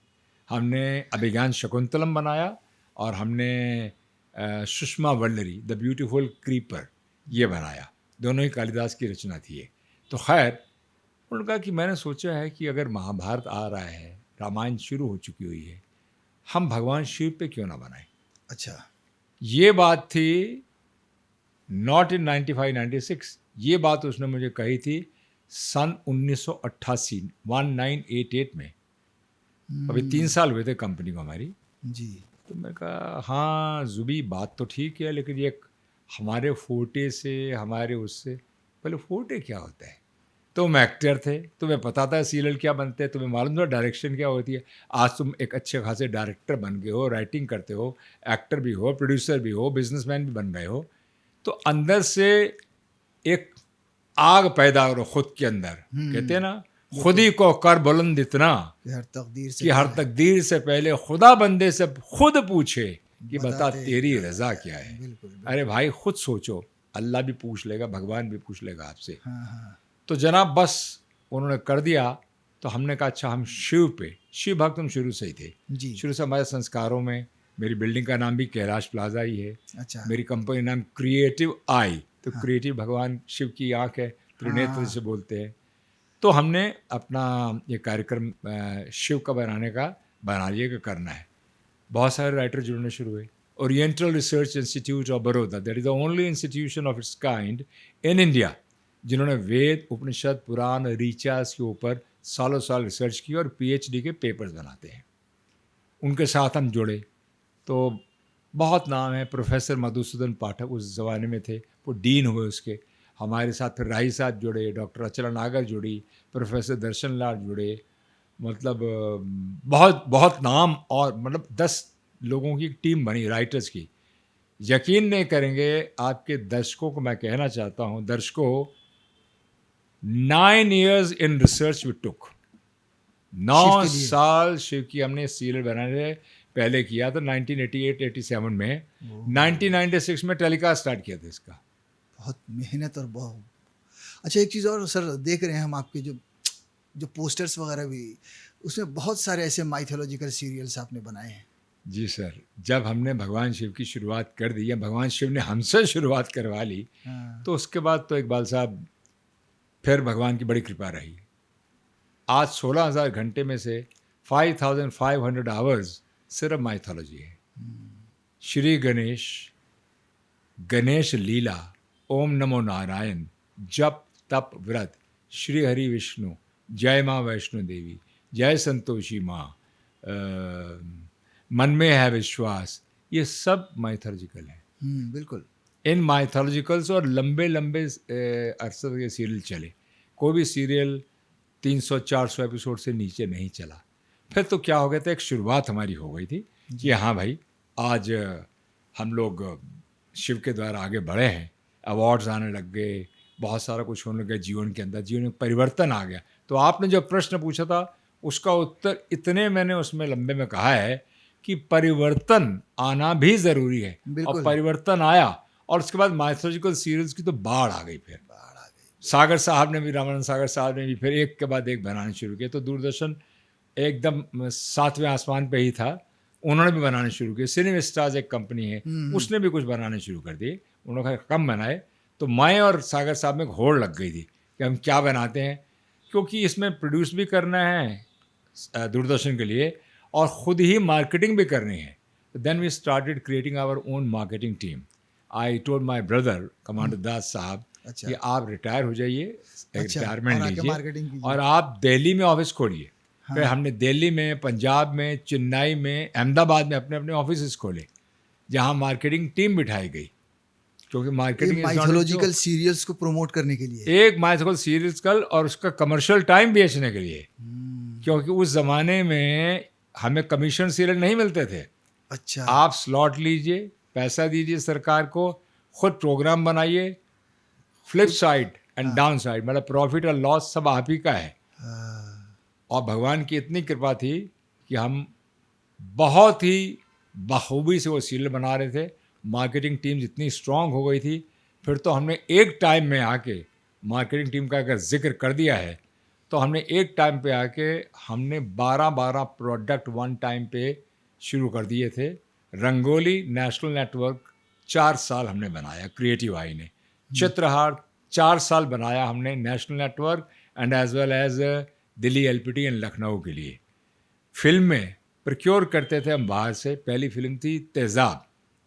हमने अभिज्ञान शकुंतलम बनाया, और हमने Sushma Vallari the beautiful creeper ये बनाया। दोनों ही कालिदास की रचना थी ये। तो खैर, उन्होंने कहा कि मैंने सोचा है कि अगर महाभारत आ रहा है, रामायण शुरू हो चुकी हुई है, हम भगवान शिव पे क्यों ना बनाएं। अच्छा। ये बात थी नॉट इन 95-96, ये बात उसने मुझे कही थी सन 1988 1988 में। अभी 3 साल हुए थे कंपनी को हमारी। जी। तो मैं कहा हाँ जुबी, बात तो ठीक है, लेकिन ये हमारे फोटे से, हमारे उससे पहले फोटे क्या होता है। तुम एक्टर थे, तुम्हें पता था सीरियल क्या बनते हैं, तुम्हें मालूम था डायरेक्शन क्या होती है। आज तुम एक अच्छे खासे डायरेक्टर बन गए हो, राइटिंग करते हो, एक्टर भी हो, प्रोड्यूसर भी हो, बिजनेसमैन भी बन गए हो। तो अंदर से एक आग पैदा करो खुद के अंदर। कहते हैं ना, खुद ही को कर बुलंद इतना कि हर तकदीर से पहले खुदा बंदे से खुद पूछे कि बता तेरी रजा क्या है। बिल्कुल। अरे भाई, खुद सोचो, अल्लाह भी पूछ लेगा, भगवान भी पूछ लेगा आपसे। हाँ। तो जनाब बस उन्होंने कर दिया। तो हमने कहा अच्छा, हम शिव पे, शिव भक्त हम शुरू से ही थे जी। शुरू से हमारे संस्कारों में। मेरी बिल्डिंग का नाम भी कैलाश प्लाजा ही है। अच्छा। मेरी कंपनी नाम क्रिएटिव आई। तो क्रिएटिव भगवान शिव की आँख है, त्रिनेत्र जिसे बोलते हैं। तो हमने अपना ये कार्यक्रम शिव का बना लिया कि करना है। बहुत सारे राइटर जुड़ने शुरू हुए। Oriental research institute of Baroda, that is the only institution of its kind in India, जिन्होंने वेद, उपनिषद, पुराण, ऋचास के ऊपर सालों साल रिसर्च की और पीएचडी के पेपर्स बनाते हैं, उनके साथ हम जुड़े। तो बहुत नाम है। प्रोफेसर मधुसूदन पाठक उस ज़माने में थे, वो डीन हुए उसके। हमारे साथ फिर राही साहब जुड़े, डॉक्टर अचला नागर जुड़ी, प्रोफेसर दर्शन लाल जुड़े। मतलब बहुत बहुत नाम, और मतलब 10 लोगों की टीम बनी राइटर्स की। यकीन नहीं करेंगे, आपके दर्शकों को मैं कहना चाहता हूँ, दर्शकों, 9 years in research we took. 9 साल शिव की हमने सीरियल बनाने पहले किया था 1988-87 में। 1996 में टेलीकास्ट स्टार्ट किया था इसका। बहुत मेहनत और बहुत अच्छा। एक चीज़ और सर, देख रहे हैं हम आपके जो पोस्टर्स वगैरह भी, उसमें बहुत सारे ऐसे माइथोलॉजिकल सीरियल्स आपने बनाए हैं। जी सर, जब हमने भगवान शिव की शुरुआत कर दी, या भगवान शिव ने हमसे शुरुआत करवा ली, तो उसके बाद तो इकबाल साहब फिर भगवान की बड़ी कृपा रही। आज 16,000 घंटे में से 5,500 आवर्स सिर्फ माइथोलॉजी है। श्री गणेश, गणेश लीला, ओम नमो नारायण, जप तप व्रत, श्री हरि विष्णु, जय माँ वैष्णो देवी, जय संतोषी माँ, मन में है विश्वास, ये सब माइथोलॉजिकल है। बिल्कुल। इन माइथोलॉजिकल्स और लंबे लंबे अरसे के सीरियल चले, कोई भी सीरियल 300-400 एपिसोड से नीचे नहीं चला। फिर तो क्या हो गया था, एक शुरुआत हमारी हो गई थी कि हाँ भाई आज हम लोग शिव के द्वारा आगे बढ़े हैं, अवार्ड्स आने लग गए, बहुत सारा कुछ होने लग गया जीवन के अंदर, जीवन में परिवर्तन आ गया। तो आपने जो प्रश्न पूछा था उसका उत्तर इतने मैंने उसमें लंबे में कहा है कि परिवर्तन आना भी ज़रूरी है, और परिवर्तन आया और उसके बाद माइथोलॉजिकल सीरियल्स की तो बाढ़ आ गई। फिर सागर साहब ने भी, रामानंद सागर साहब ने भी फिर एक के बाद एक बनाने शुरू किए। तो दूरदर्शन एकदम 7वें आसमान पे ही था, उन्होंने भी बनाने शुरू किए। सिनेमा स्टार्स एक कंपनी है, उसने भी कुछ बनाने शुरू कर दिए। उन्होंने कम बनाए तो मैं और सागर साहब में होड़ लग गई थी कि हम क्या बनाते हैं, क्योंकि इसमें प्रोड्यूस भी करना है दूरदर्शन के लिए और ख़ुद ही मार्केटिंग भी करनी है। Then we started creating our own marketing team. I told my brother commander Das साहब कि आप रिटायर हो जाइए, रिटायरमेंट लीजिए और आप दिल्ली में ऑफिस खोलिए। फिर हमने दिल्ली में, पंजाब में, चेन्नई में, अहमदाबाद में अपने अपने ऑफिस खोले जहाँ मार्केटिंग टीम बिठाई गई, क्योंकि मार्केटिंग माइथोलॉजिकल सीरियल्स को प्रमोट करने के लिए, एक माइथोलॉजिकल सीरियल्स कल और उसका कमर्शियल टाइम बेचने के लिए, क्योंकि उस ज़माने में हमें कमीशन सीरियल नहीं मिलते थे। अच्छा, आप स्लॉट लीजिए, पैसा दीजिए सरकार को, खुद प्रोग्राम बनाइए, flip side and down side, मतलब प्रॉफिट और लॉस सब आप ही का है। और भगवान की इतनी कृपा थी कि हम बहुत ही बखूबी से वो सीरियल बना रहे थे। मार्केटिंग टीम जितनी स्ट्रांग हो गई थी, फिर तो हमने एक टाइम में आके, मार्केटिंग टीम का अगर जिक्र कर दिया है तो हमने एक टाइम पे आके हमने 12 प्रोडक्ट वन टाइम पे शुरू कर दिए थे। रंगोली नेशनल नेटवर्क 4 साल हमने बनाया, क्रिएटिव आई ने। चित्रहार 4 साल बनाया हमने national network and as well as Delhi LPT and Lucknow के लिए। फिल्म में प्रोक्योर करते थे हम बाहर से। पहली फिल्म थी तेजाब,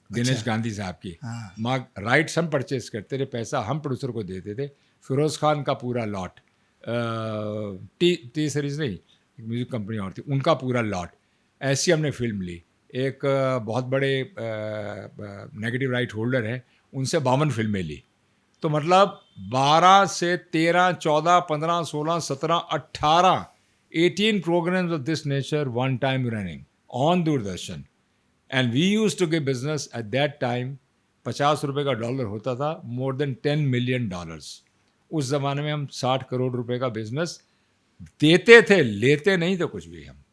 दिनेश गांधी साहब की। राइट्स हम परचेज करते थे, पैसा हम प्रोड्यूसर को देते थे। फिरोज़ खान का पूरा लॉट, टी सीरीज़ नहीं, एक म्यूज़िक कंपनी और थी, उनका पूरा लॉट। ऐसी हमने फिल्म ली। एक बहुत बड़े नेगेटिव राइट होल्डर हैं, उनसे 52 फिल्में ली। तो मतलब 12 से 13, 14, 15, 16, 17, 18, 18 programs of this nature one time running on Doordarshan. And we used to give business at that time, 50 रुपए का डॉलर होता था, more than $10 million. उस ज़माने में हम 60 करोड़ रुपए का बिजनेस देते थे, लेते नहीं थे कुछ भी हम।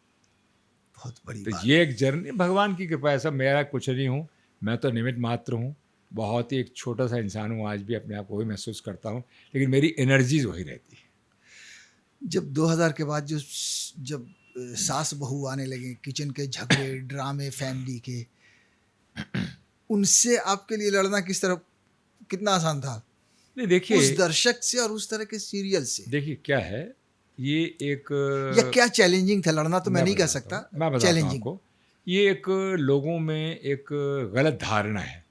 बहुत बड़ी तो बात। ये एक जर्नी, भगवान की कृपा। ऐसा मेरा कुछ नहीं हूँ, मैं तो निमित्त मात्र हूँ, बहुत ही एक छोटा सा इंसान हूँ। आज भी अपने आप को वही महसूस करता हूँ, लेकिन मेरी एनर्जीज वही रहती है। जब 2000 के बाद जब सास बहू आने लगे, किचन के झगड़े, ड्रामे फैमिली के, उनसे आपके लिए लड़ना कितना आसान था? नहीं देखिए, उस दर्शक से और उस तरह के सीरियल से, देखिए क्या है, ये एक या क्या चैलेंजिंग था लड़ना, तो मैं नहीं कह सकता, मैं बताता हूं आपको। ये एक लोगों में एक गलत धारणा है।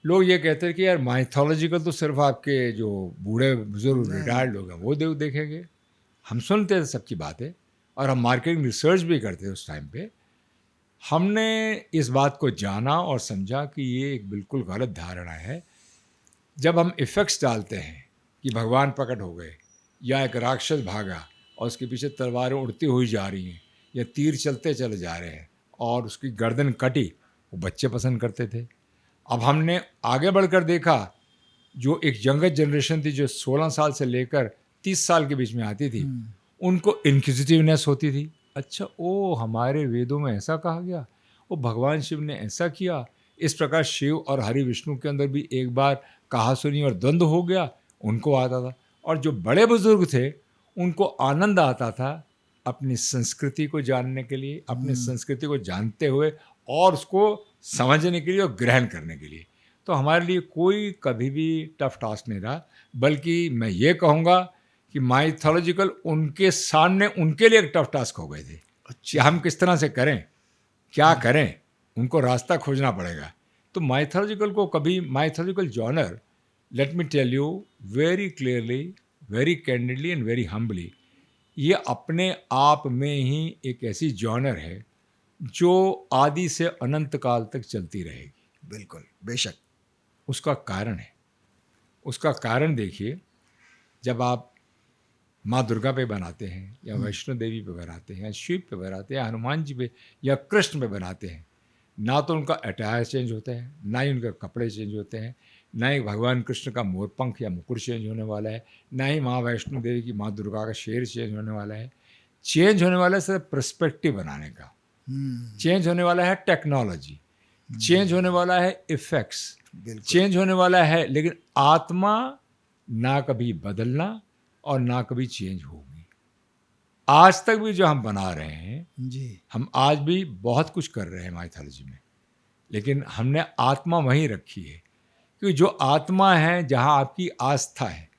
लोग ये कहते हैं कि यार माइथोलॉजिकल तो सिर्फ आपके जो बूढ़े बुजुर्ग रिटायर्ड लोग हैं वो देखेंगे। हम सुनते थे सबकी बातें और हम मार्केटिंग रिसर्च भी करते थे उस टाइम पे। हमने इस बात को जाना और समझा कि ये एक बिल्कुल गलत धारणा है। जब हम इफ़ेक्ट्स डालते हैं कि भगवान प्रकट हो गए, या एक राक्षस भागा और उसके पीछे तलवारें उड़ती हुई जा रही हैं, या तीर चलते चले जा रहे हैं और उसकी गर्दन कटी, वो बच्चे पसंद करते थे। अब हमने आगे बढ़कर देखा, जो एक यंगर जनरेशन थी जो 16 साल से लेकर 30 साल के बीच में आती थी, उनको इनक्विजिटिवनेस होती थी। अच्छा, ओ हमारे वेदों में ऐसा कहा गया, वो भगवान शिव ने ऐसा किया। इस प्रकार शिव और हरि विष्णु के अंदर भी एक बार कहा सुनी और द्वंद्व हो गया, उनको आता था। और जो बड़े बुजुर्ग थे उनको आनंद आता था अपनी संस्कृति को जानने के लिए, अपनी संस्कृति को जानते हुए और उसको समझने के लिए और ग्रहण करने के लिए। तो हमारे लिए कोई कभी भी टफ टास्क नहीं रहा, बल्कि मैं ये कहूँगा कि माइथोलॉजिकल उनके सामने उनके लिए एक टफ टास्क हो गए थे कि हम किस तरह से करें, क्या करें, उनको रास्ता खोजना पड़ेगा। तो माइथोलॉजिकल को कभी mythological genre, let me tell you very clearly, very candidly and very humbly, ये अपने आप में ही एक ऐसी जॉनर है जो आदि से अनंत काल तक चलती रहेगी। बिल्कुल, बेशक। उसका कारण है, उसका कारण देखिए, जब आप माँ दुर्गा पे बनाते हैं या वैष्णो देवी पे बनाते हैं या शिव पे बनाते हैं, हनुमान जी पे या कृष्ण पे बनाते हैं, ना तो उनका अटायर चेंज होता है, ना ही उनके कपड़े चेंज होते हैं, ना ही भगवान कृष्ण का मोरपंख या मुकुट चेंज होने वाला है, ना ही माँ वैष्णो देवी की माँ दुर्गा का शेर चेंज होने वाला है। चेंज होने वाला है सिर्फ पर्सपेक्टिव बनाने का, चेंज होने वाला है टेक्नोलॉजी, चेंज होने वाला है इफेक्ट्स, चेंज होने वाला है, लेकिन आत्मा ना कभी बदलना और ना कभी चेंज होगी। आज तक भी जो हम बना रहे हैं जी, हम आज भी बहुत कुछ कर रहे हैं माइथोलॉजी में, लेकिन हमने आत्मा वहीं रखी है, क्योंकि जो आत्मा है, जहाँ आपकी आस्था है,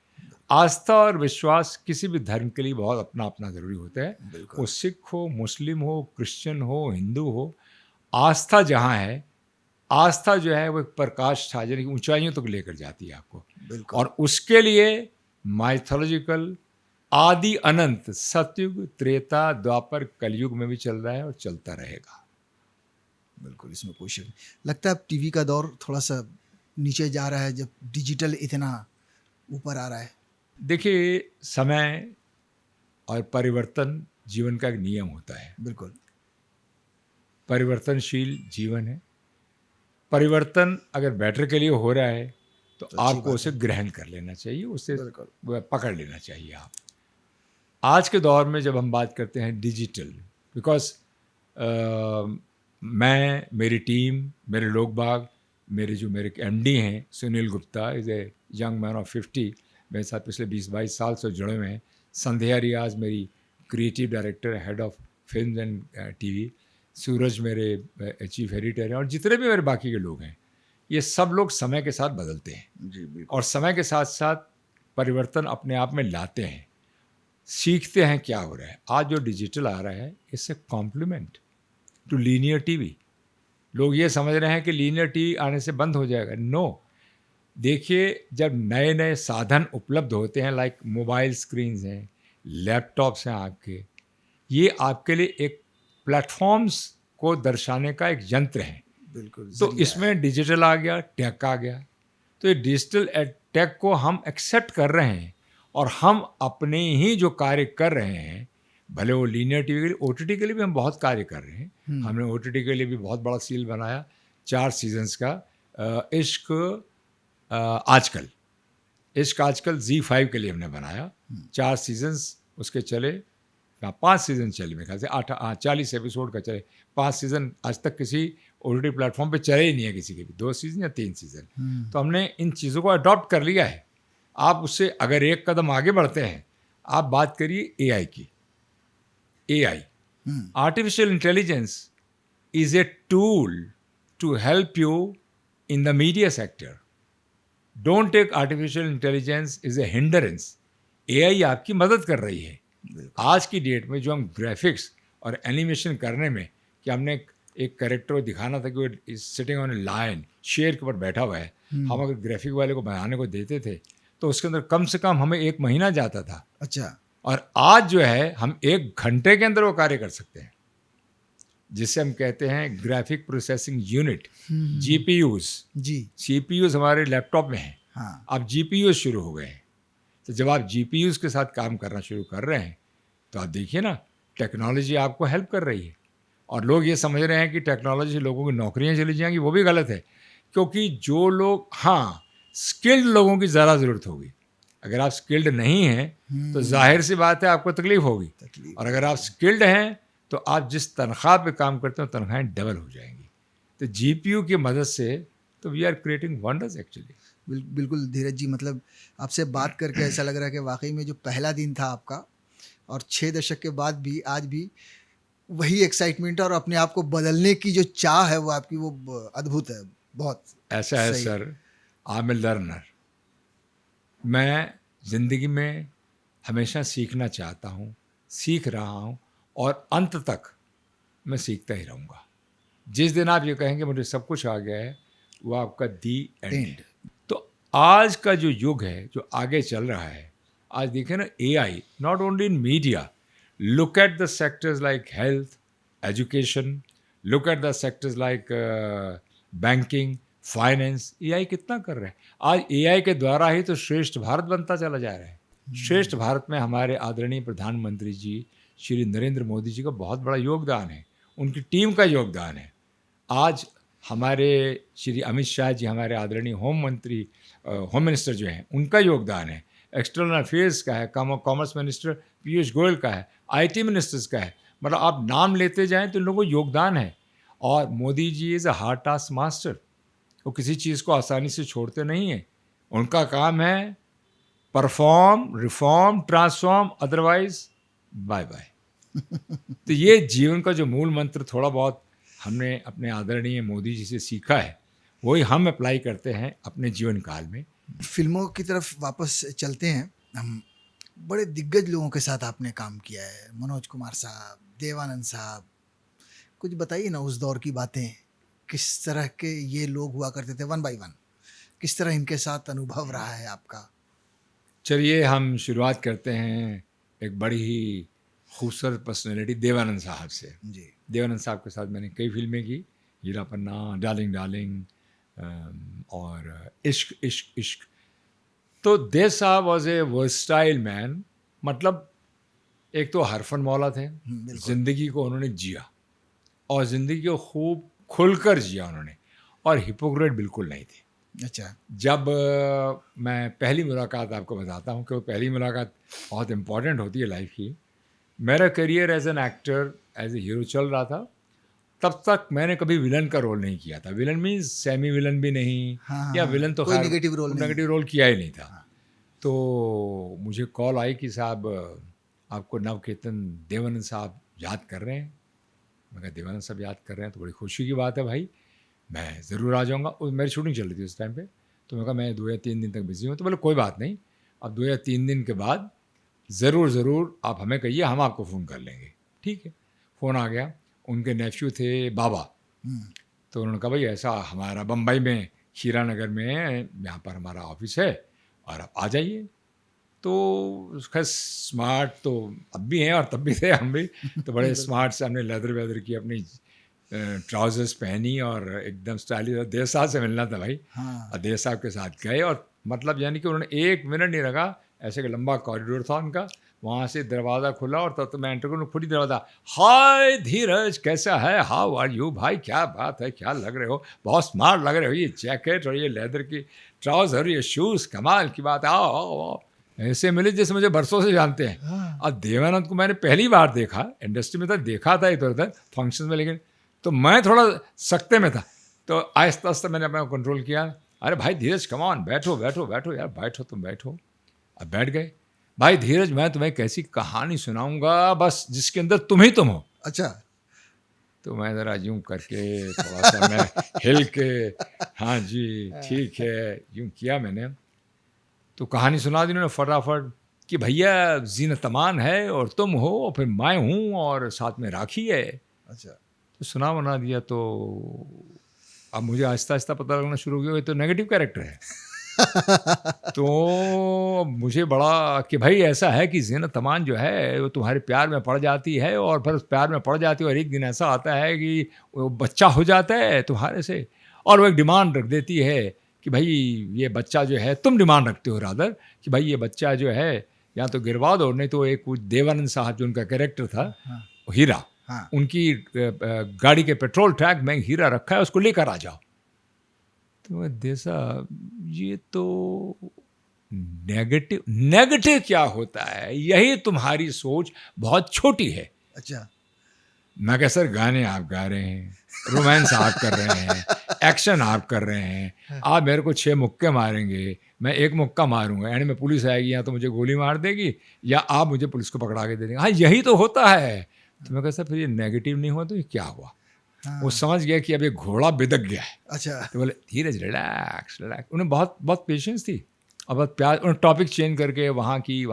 आस्था और विश्वास किसी भी धर्म के लिए बहुत अपना अपना ज़रूरी होता है। वो सिख हो, मुस्लिम हो, क्रिश्चियन हो, हिंदू हो, आस्था जहाँ है, आस्था जो है वो एक प्रकाश छाजने की ऊंचाइयों तक लेकर जाती है आपको। और उसके लिए माइथोलॉजिकल आदि अनंत सतयुग, त्रेता, द्वापर, कलयुग में भी चल रहा है और चलता रहेगा। बिल्कुल, इसमें कोई शक नहीं। लगता है अब टीवी का दौर थोड़ा सा नीचे जा रहा है जब डिजिटल इतना ऊपर आ रहा है। देखिए, समय और परिवर्तन जीवन का एक नियम होता है। बिल्कुल, परिवर्तनशील जीवन है। परिवर्तन अगर बेटर के लिए हो रहा है तो आपको उसे ग्रहण कर लेना चाहिए, उसे पकड़ लेना चाहिए आप। आज के दौर में जब हम बात करते हैं डिजिटल, बिकॉज मैं, मेरी टीम, मेरे लोग बाग, मेरे एमडी हैं Sunil Gupta, is a young man of 50, मेरे साथ पिछले 20-22 साल से जुड़े हुए हैं। संध्या रियाज मेरी creative director, head of film and TV, Suraj मेरे चीफ एडिटर हैं, और जितने भी मेरे बाकी के लोग हैं, ये सब लोग समय के साथ बदलते हैं जी, और समय के साथ साथ परिवर्तन अपने आप में लाते हैं, सीखते हैं क्या हो रहा है। आज जो डिजिटल आ रहा है, इससे कॉम्प्लीमेंट टू लीनियर टीवी। लोग ये समझ रहे हैं कि लीनियर टीवी आने से बंद हो जाएगा। नो, देखिए, जब नए नए साधन उपलब्ध होते हैं, लाइक मोबाइल स्क्रीन्स हैं, लैपटॉप्स हैं आपके, ये आपके लिए एक प्लेटफॉर्म्स को दर्शाने का एक यंत्र है। बिल्कुल। तो इसमें डिजिटल आ गया, टेक आ गया, तो ये डिजिटल टेक को हम एक्सेप्ट कर रहे हैं और हम अपने ही जो कार्य कर रहे हैं, भले वो लीनियर टीवी के लिए, ओटीटी के लिए भी हम बहुत कार्य कर रहे हैं। हमने ओटीटी के लिए भी बहुत बड़ा सील बनाया 4 सीजन्स का। इश्क आजकल Z5 के लिए हमने बनाया 4 सीजन्स, उसके चले 5 सीजन चले, मेरे ख्याल से 40 एपिसोड का चले। 5 सीजन आज तक किसी ओटीटी प्लेटफॉर्म पे चले ही नहीं है किसी के भी, 2 सीजन या 3 सीजन। तो हमने इन चीज़ों को अडॉप्ट कर लिया है। आप उससे अगर एक कदम आगे बढ़ते हैं, आप बात करिए एआई की। AI, artificial intelligence, is a tool to help you in the media sector. Don't take artificial intelligence is a hindrance. AI आपकी मदद कर रही है। आज की डेट में जो हम ग्राफिक्स और एनिमेशन करने में, कि हमने एक कैरेक्टर को दिखाना था कि वो सिटिंग ऑन ए लायन, शेर के ऊपर बैठा हुआ है, हम अगर ग्राफिक वाले को बनाने को देते थे तो उसके अंदर कम से कम हमें 1 महीना जाता था। अच्छा। और आज जो है हम 1 घंटे के अंदर वो कार्य कर सकते हैं, जिसे हम कहते हैं ग्राफिक प्रोसेसिंग यूनिट, जीपीयूज। जी, सीपीयूज हमारे लैपटॉप में हैं। हाँ, अब जीपीयूज शुरू हो गए हैं। तो जब आप जीपीयूज के साथ काम करना शुरू कर रहे हैं, तो आप देखिए ना, टेक्नोलॉजी आपको हेल्प कर रही है। और लोग ये समझ रहे हैं कि टेक्नोलॉजी से लोगों की नौकरियां चली जाएंगी, वो भी गलत है। क्योंकि जो लोग, हाँ, स्किल्ड लोगों की ज़्यादा ज़रूरत होगी। अगर आप स्किल्ड नहीं हैं तो जाहिर सी बात है आपको तकलीफ होगी। और अगर आप स्किल्ड हैं तो आप जिस तनख्वाह पे काम करते हो, तनख्वाहें डबल हो जाएंगी। तो जीपीयू की मदद से तो we are creating wonders actually. बिल्कुल धीरज जी, मतलब आपसे बात करके ऐसा लग रहा है कि वाकई में जो पहला दिन था आपका, और 6 दशक के बाद भी आज भी वही एक्साइटमेंट और अपने आप को बदलने की जो चाह है वो आपकी, वो अद्भुत है। बहुत ऐसा है sir, I am a learner. मैं ज़िंदगी में हमेशा सीखना चाहता हूँ, सीख रहा हूँ और अंत तक मैं सीखता ही रहूँगा। जिस दिन आप ये कहेंगे मुझे सब कुछ आ गया है, वो आपका दी एंड है। तो आज का जो युग है, जो आगे चल रहा है, आज देखें ना, AI not only in media, look at the sectors like health, education, look at the sectors like banking, finance, AI कितना कर रहे हैं। आज AI के द्वारा ही तो श्रेष्ठ भारत बनता चला जा रहा है। श्रेष्ठ भारत में हमारे आदरणीय प्रधानमंत्री जी श्री नरेंद्र मोदी जी का बहुत बड़ा योगदान है, उनकी टीम का योगदान है। आज हमारे श्री अमित शाह जी, हमारे आदरणीय होम मिनिस्टर जो हैं, उनका योगदान है। एक्सटर्नल अफेयर्स का है, कॉमर्स मिनिस्टर पीयूष गोयल का है, IT मिनिस्टर्स का है। मतलब आप नाम लेते जाएं तो इन लोगों को योगदान है। और Modi ji is a hard task master, वो किसी चीज़ को आसानी से छोड़ते नहीं हैं। उनका काम है perform, reform, transform, otherwise bye bye. तो ये जीवन का जो मूल मंत्र थोड़ा बहुत हमने अपने आदरणीय मोदी जी से सीखा है, वही हम अप्लाई करते हैं अपने जीवन काल में। फिल्मों की तरफ वापस चलते हैं हम। बड़े दिग्गज लोगों के साथ आपने काम किया है, मनोज कुमार साहब, देवानंद साहब, कुछ बताइए ना उस दौर की बातें। किस तरह के ये लोग हुआ करते थे, वन बाय वन, किस तरह इनके साथ अनुभव रहा है आपका? चलिए हम शुरुआत करते हैं एक बड़ी ही खूबसूरत पर्सनैलिटी देवानंद साहब से। जी। देवानंद साहब के साथ मैंने कई फिल्में की, हीरा पन्ना, डार्लिंग डार्लिंग और इश्क इश्क इश्क। तो देव साहब वॉज ए वर्सटाइल मैन। मतलब एक तो हरफन मौला थे, ज़िंदगी को उन्होंने जिया और ज़िंदगी को खूब खुलकर जिया उन्होंने, और हिपोक्रेट बिल्कुल नहीं थे। अच्छा। जब मैं पहली मुलाकात आपको बताता हूँ कि वो पहली मुलाकात बहुत इम्पॉर्टेंट होती है लाइफ की। मेरा career as an actor, as a hero चल रहा था। तब तक मैंने कभी विलन का रोल नहीं किया था। विलन मीन्स सेमी विलन भी नहीं, या विलन तो कोई नेगेटिव रोल किया ही नहीं था। तो मुझे कॉल आई कि साहब आपको नवकेतन देवानंद साहब याद कर रहे हैं। मैं कहा देवानंद साहब याद कर रहे हैं तो बड़ी खुशी की बात है भाई, मैं ज़रूर आ जाऊँगा। और मेरी शूटिंग चल रही थी उस टाइम पे। तो मैं कहा मैं 2 या 3 दिन तक बिजी हूँ। तो बोले कोई बात नहीं, अब 2 या 3 दिन के बाद ज़रूर आप हमें कहिए, हम आपको फ़ोन कर लेंगे। ठीक है। फ़ोन आ गया। उनके नेफ्यू थे बाबा। तो उन्होंने कहा भाई ऐसा हमारा बम्बई में हीरा नगर में यहाँ पर हमारा ऑफिस है और आप आ जाइए। तो उसका स्मार्ट तो अब भी हैं और तब भी थे हम भी। तो बड़े स्मार्ट से हमने लेदर वेदर की अपनी ट्राउजर्स पहनी और एकदम स्टाइलिश। देव साहब से मिलना था भाई। और देव साहब के साथ गए और मतलब यानी कि उन्होंने 1 मिनट नहीं लगा। ऐसे का लंबा कॉरिडोर था उनका, वहाँ से दरवाज़ा खुला और तब तो मैं एंटर करूँ, खुद ही दरवाज़ा, हाय धीरज कैसा है, हाउ आर यू भाई, क्या बात है, क्या लग रहे हो, बहुत स्मार्ट लग रहे हो, ये जैकेट और ये लेदर की ट्राउज़र और ये शूज़, कमाल की बात है, आओ आओ आओ। ऐसे मिले जैसे मुझे बरसों से जानते हैं। और देवानंद को मैंने पहली बार देखा, इंडस्ट्री में था, देखा था इधर उधर फंक्शन में, लेकिन तो मैं थोड़ा सकते में था। तो आहिस्ता आहिस्ता मैंने अपना कंट्रोल किया। अरे भाई धीरज कम ऑन, बैठो बैठो बैठो यार, बैठो तुम बैठो। अब बैठ गए। भाई धीरज मैं तुम्हें कैसी कहानी सुनाऊंगा बस जिसके अंदर तुम ही तुम हो। अच्छा। तो मैं ज़रा यूँ करके थोड़ा सा मैं हिल के, हाँ जी ठीक है, यूँ किया मैंने। तो कहानी सुना दी उन्होंने फटाफट कि भैया जीनत अमान है और तुम हो और फिर मैं हूँ और साथ में राखी है। अच्छा। तो सुना बना दिया। तो अब मुझे आहिस्ता आहिस्ता पता लगना शुरू हो गया ये तो नेगेटिव कैरेक्टर है। तो मुझे बड़ा कि भाई ऐसा है कि ज़ीनत अमान जो है वो तुम्हारे प्यार में पड़ जाती है और फिर उस प्यार में पड़ जाती है और एक दिन ऐसा आता है कि वो बच्चा हो जाता है तुम्हारे से और वो एक डिमांड रख देती है कि भाई ये बच्चा जो है, तुम डिमांड रखते हो रादर कि भाई ये बच्चा जो है या तो गिरवा दो, नहीं तो एक देवानंद साहब जो उनका कैरेक्टर था हीरा, उनकी गाड़ी के पेट्रोल टैंक में हीरा रखा है, उसको लेकर आ जाओ। तो देसा ये तो नेगेटिव क्या होता है, यही तुम्हारी सोच बहुत छोटी है। अच्छा। मैं कह सर गाने आप गा रहे हैं, रोमांस आप कर रहे हैं, एक्शन आप कर रहे हैं, आप मेरे को 6 मुक्के मारेंगे, मैं 1 मुक्का मारूंगा, यानी मैं पुलिस आएगी या तो मुझे गोली मार देगी या आप मुझे पुलिस को पकड़ा के दे देंगे। हाँ यही तो होता है। तो मैं कह सर फिर ये नेगेटिव नहीं हुआ तो ये क्या हुआ? वो समझ गया कि अब ये घोड़ा बिदक गया है। अच्छा। तो बोले धीरज रिलैक्स रिलैक्स। उन्हें बहुत बहुत पेशेंस थी अब प्यार उन्होंने टॉपिक चेंज करके वहाँ की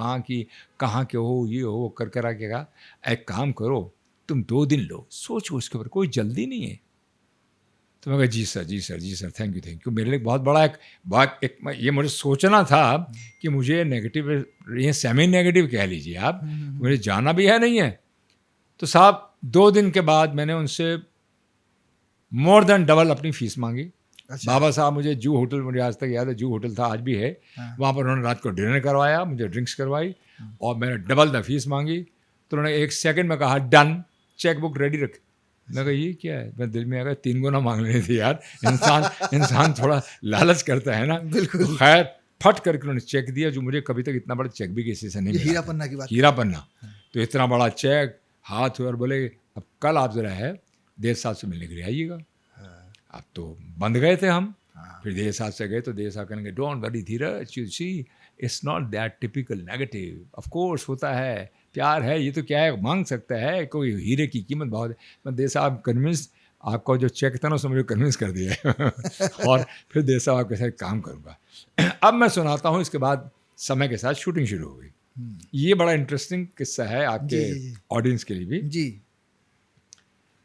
कहाँ के हो ये हो कर करा के कहा एक काम करो तुम 2 दिन लो सोचो उसके ऊपर कोई जल्दी नहीं है। तो मैं कहा जी सर थैंक यू मेरे लिए बहुत बड़ा एक ये मुझे सोचना था कि मुझे नेगेटिव ये सेमी नेगेटिव कह लीजिए आप मुझे जाना भी है नहीं है। तो साहब 2 दिन के बाद मैंने उनसे मोर देन डबल अपनी फीस मांगी। अच्छा। बाबा साहब मुझे जू होटल मुझे आज तक याद है जू होटल था आज भी है वहाँ पर उन्होंने रात को डिनर करवाया मुझे ड्रिंक्स करवाई और मैंने डबल द फीस मांगी। तो उन्होंने 1 सेकंड में कहा डन चेक बुक रेडी रख। मैं कहा ये क्या है मैं दिल में आ गया 3 गुना मांग लेनी थी यार इंसान थोड़ा लालच करता है ना। बिल्कुल। तो खैर फट करके उन्होंने चेक दिया जो मुझे कभी तक इतना बड़ा चेक भी किसी से नहीं मिला। हीरा पन्ना की बात। हीरा पन्ना तो इतना बड़ा चेक हाथ हुआ और बोले अब कल आप जरा है देव साहब से मिलने के लिए आइएगा। अब तो बंद गए थे हम फिर देव साहब से गए तो देव साहब कहेंगे don't worry Dheeraj you see it's not that typical negative of course होता है प्यार है ये तो क्या है मांग सकता है कोई हीरे की कीमत बहुत है। मैं देव साहब कन्विंस आपका जो चेक था ना उसने मुझे कन्विंस कर दिया है और फिर देव साहब आपके साथ काम करूँगा। अब मैं सुनाता हूँ इसके बाद समय के साथ शूटिंग शुरू हो गई। ये बड़ा इंटरेस्टिंग किस्सा है आपके ऑडियंस के लिए भी जी।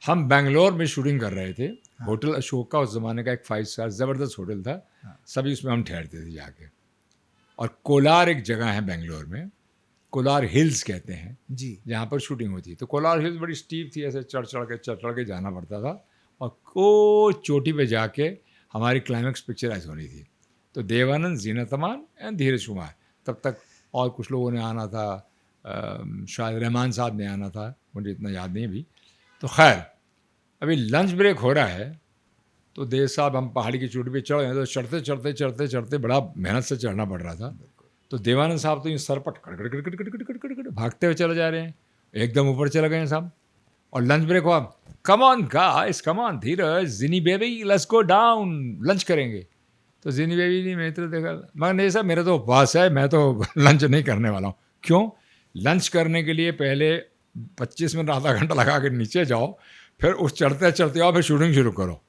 हम बेंगलोर में शूटिंग कर रहे थे। होटल अशोक का उस ज़माने का एक 5 स्टार ज़बरदस्त होटल था। सभी उसमें हम ठहरते थे जाके। और कोलार एक जगह है बेंगलोर में कोलार हिल्स कहते हैं जी। जहाँ पर शूटिंग होती तो कोलार हिल्स बड़ी स्टीप थी ऐसे चढ़ के जाना पड़ता था और को चोटी पे जाके हमारी क्लाइमैक्स पिक्चराइज होनी थी। तो देवानंद जीनत अमान एंड धीरज कुमार तब तक और कुछ लोगों ने आना था शायद रहमान साहब ने आना था मुझे इतना याद नहीं अभी। तो खैर अभी लंच ब्रेक हो रहा है तो देव साहब हम पहाड़ी की चोटी पे चढ़ गए तो चढ़ते बड़ा मेहनत से चढ़ना पड़ रहा था। तो देवानंद साहब तो यूँ सर पर कट भागते हुए चले जा रहे हैं एकदम ऊपर चले गए साहब। और लंच ब्रेक हुआ come on guys come on Dheeraj Jini baby let's go down lunch करेंगे। तो जिनी बेबी ने मेरे तरफ देखा मगर नहीं साहब मेरा तो उपवास है मैं तो लंच नहीं करने वाला हूँ। क्यों लंच करने के लिए पहले 25 मिनट आधा घंटा लगा के नीचे जाओ फिर उस चढ़ते आओ फिर शूटिंग शुरू करो।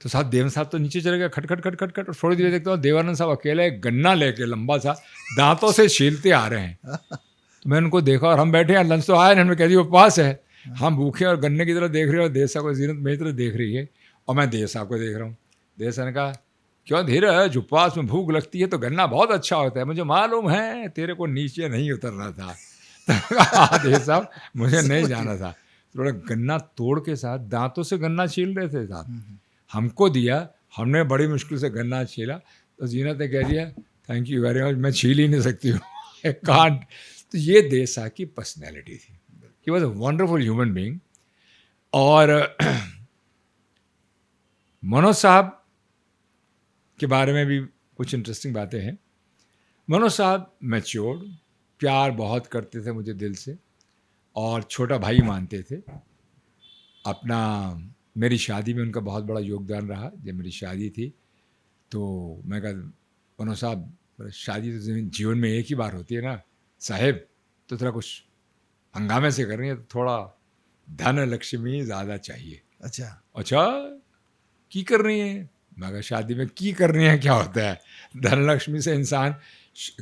तो साहब देवन साहब तो नीचे चले गए खट और थोड़ी देर देखता हूँ देवानंद साहब अकेले गन्ना लेके लंबा सा दांतों से छीलते आ रहे हैं। तो मैंने उनको देखा और हम बैठे हैं लंच तो आए हमने कह दिया उपवास है हम भूखे और गन्ने की तरफ देख रहे हैं और देव साहब को जीनत मेरी तरफ देख रही है और मैं देव साहब को देख रहा हूँ। देव साहब ने कहा क्यों धीरज उपवास में भूख लगती है तो गन्ना बहुत अच्छा होता है मुझे मालूम है तेरे को नीचे नहीं उतरना था। देव साहब मुझे नहीं जाना था। थोड़ा गन्ना तोड़ के साथ दांतों से गन्ना छील रहे थे साहब हमको दिया हमने बड़ी मुश्किल से गन्ना छीला तो जीनत ने कह दिया थैंक यू वेरी मच मैं छील ही नहीं सकती हूँ कांट। तो ये देव साहब की पर्सनैलिटी थी he was a wonderful human being. और मनोज साहब के बारे में भी कुछ इंटरेस्टिंग बातें हैं। मनोज साहब मैच्योर्ड प्यार बहुत करते थे मुझे दिल से और छोटा भाई मानते थे अपना। मेरी शादी में उनका बहुत बड़ा योगदान रहा। जब मेरी शादी थी तो मैं कहा मनोज साहब शादी तो जीवन में एक ही बार होती है ना साहेब तो थोड़ा कुछ हंगामे से कर रही है तो थोड़ा धन लक्ष्मी ज़्यादा चाहिए। अच्छा की कर रही है मैं कहा शादी में की कर रही है क्या होता है धन लक्ष्मी से इंसान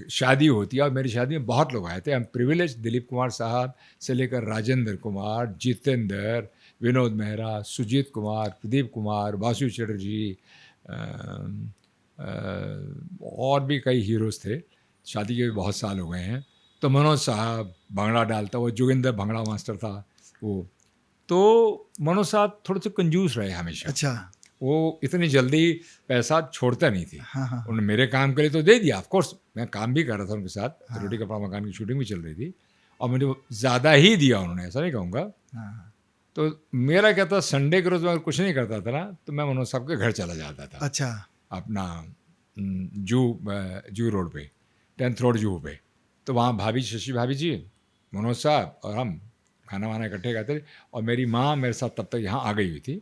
शादी होती है। और मेरी शादी में बहुत लोग आए थे हम प्रिविलेज दिलीप कुमार साहब से लेकर राजेंद्र कुमार जितेंद्र विनोद मेहरा सुजीत कुमार प्रदीप कुमार वासु चटर्जी और भी कई हीरोज़ थे। शादी के भी बहुत साल हो गए हैं। तो मनोज साहब भंगड़ा डालता वो जोगिंदर भंगड़ा मास्टर था वो। तो मनोज साहब थोड़े से कंजूस रहे हमेशा। अच्छा वो इतनी जल्दी पैसा छोड़ता नहीं थे। हाँ। उन्होंने मेरे काम के लिए तो दे दिया ऑफ कोर्स मैं काम भी कर रहा था उनके साथ। रोटी कपड़ा मकान की शूटिंग भी चल रही थी और मुझे ज़्यादा ही दिया उन्होंने ऐसा नहीं कहूँगा। तो मेरा क्या था संडे के रोज़ मैं कुछ नहीं करता था ना तो मैं मनोज साहब के घर चला जाता था। अच्छा अपना जू रोड पे 10th रोड जू पे। तो वहाँ भाभी शशि भाभी जी मनोज साहब और हम खाना वाना इकट्ठे खाते थे और मेरी माँ मेरे साथ तब तक यहाँ आ गई हुई थी।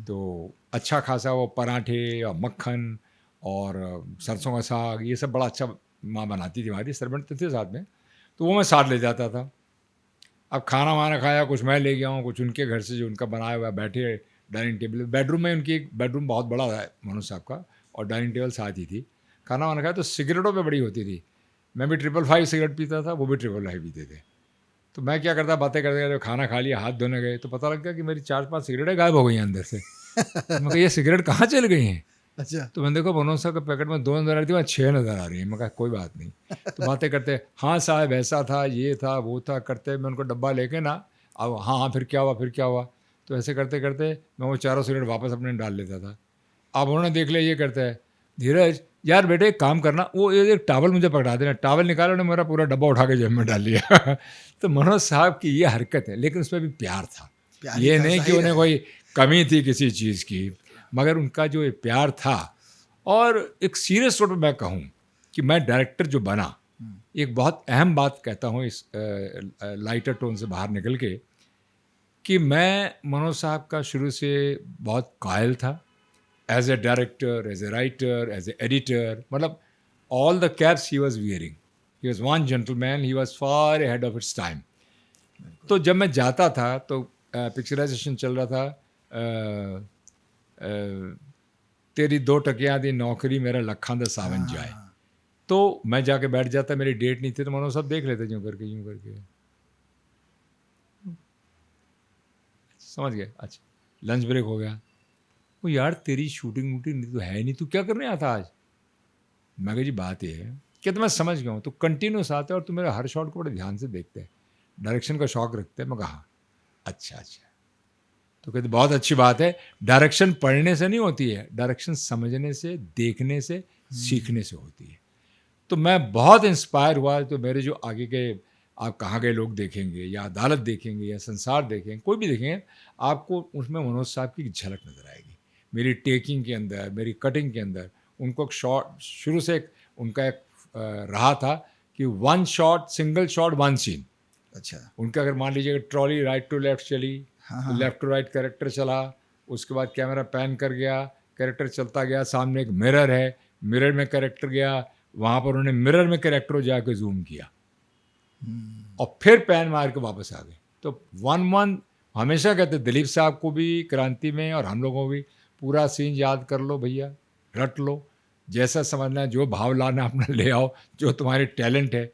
तो अच्छा खासा वो पराठे और मक्खन और सरसों का साग ये सब बड़ा अच्छा माँ बनाती थी हमारी सर्वेंट थे साथ में। तो वो मैं साथ ले जाता था। अब खाना वाना खाया कुछ मैं ले गया हूँ कुछ उनके घर से जो उनका बनाया हुआ बैठे डाइनिंग टेबल बेडरूम में उनकी एक बेडरूम बहुत बड़ा है मनोज साहब का और डाइनिंग टेबल साथ ही थी। खाना वाना खाया तो सिगरेटों पे बड़ी होती थी। मैं भी 555 सिगरेट पीता था, वो भी 555 पीते थे। तो मैं क्या करता, बातें करते करते खाना खा लिया, हाथ धोने गए तो पता लग गया कि मेरी 4-5 सिगरेटें गायब हो गई हैं अंदर से। तो मैं कहा ये सिगरेट कहाँ चल गई हैं? अच्छा। तो मैंने देखा मनोज साहब के पैकेट में 2 नज़र आ रही थी, वहाँ 6 नज़र आ रही हैं। मैं कहा कोई बात नहीं। तो बातें करते, हाँ साहब ऐसा था, ये था, वो था, करते मैं उनको डब्बा लेके ना, अब हाँ हाँ फिर क्या हुआ, फिर क्या हुआ। तो ऐसे करते करते मैं वो चारों सिगरेट वापस अपने डाल लेता था। अब उन्होंने देख लिया ये करता है, धीरज यार बेटे एक काम करना, वो ये एक टावल मुझे पकड़ा देना। टावल निकाला, उन्होंने मेरा पूरा डब्बा उठा के जेब में डाल लिया। तो मनोज साहब की ये हरकत है, लेकिन उसमें भी प्यार था। प्यार ही ये था, नहीं कि जाहिर उन्हें है। कोई कमी थी किसी चीज़ की, मगर उनका जो ये प्यार था। और एक सीरियस तौर पर मैं कहूँ कि मैं डायरेक्टर जो बना, एक बहुत अहम बात कहता हूँ इस लाइटर टोन से बाहर निकल के, कि मैं मनोज साहब का शुरू से बहुत कायल था। As a director, as a writer, as an editor, मतलब all the caps he was wearing. He was one gentleman, he was far ahead of its time. तो जब मैं जाता था तो पिक्चराइजेशन चल रहा था, तेरी 2 टकियां दी नौकरी मेरा लखां दा सावन जाए। तो मैं जाके बैठ जाता, मेरी डेट नहीं थी तो मनोज साहब देख लेते यूँ करके। समझ गए? अच्छा, लंच ब्रेक हो गया। वो यार तेरी शूटिंग वूटिंग तो है नहीं, तू क्या करने आता आज? मैं कहा जी बात ये है कि तो मैं समझ गया हूँ, तो कंटिन्यूस आता है और तू मेरे हर शॉट को बड़े ध्यान से देखते हैं, डायरेक्शन का शौक रखते हैं। मैं कहा अच्छा। तो कहते बहुत अच्छी बात है, डायरेक्शन पढ़ने से नहीं होती है, डायरेक्शन समझने से, देखने से, सीखने से होती है। तो मैं बहुत इंस्पायर हुआ। तो मेरे जो आगे के आप कहाँ गए लोग देखेंगे, या अदालत देखेंगे, या संसार देखेंगे, कोई भी देखेंगे, आपको उसमें मनोज साहब की झलक नज़र आएगी। मेरी टेकिंग के अंदर, मेरी कटिंग के अंदर। उनको एक शॉट शुरू से उनका एक रहा था कि 1 शॉट, सिंगल शॉट, 1 सीन। अच्छा। उनका अगर मान लीजिए ट्रॉली राइट टू लेफ्ट चली, तो लेफ्ट टू राइट कैरेक्टर चला, उसके बाद कैमरा पैन कर गया, कैरेक्टर चलता गया, सामने एक मिरर है, मिरर में कैरेक्टर गया, वहाँ पर उन्होंने मिरर में कैरेक्टर को जाके जूम किया और फिर पैन मार के वापस आ गए। तो 1-1 हमेशा कहते, दिलीप साहब को भी क्रांति में और हम लोगों को भी, पूरा सीन याद कर लो भैया, रट लो, जैसा समझना है, जो भाव लाना अपना ले आओ, जो तुम्हारे टैलेंट है।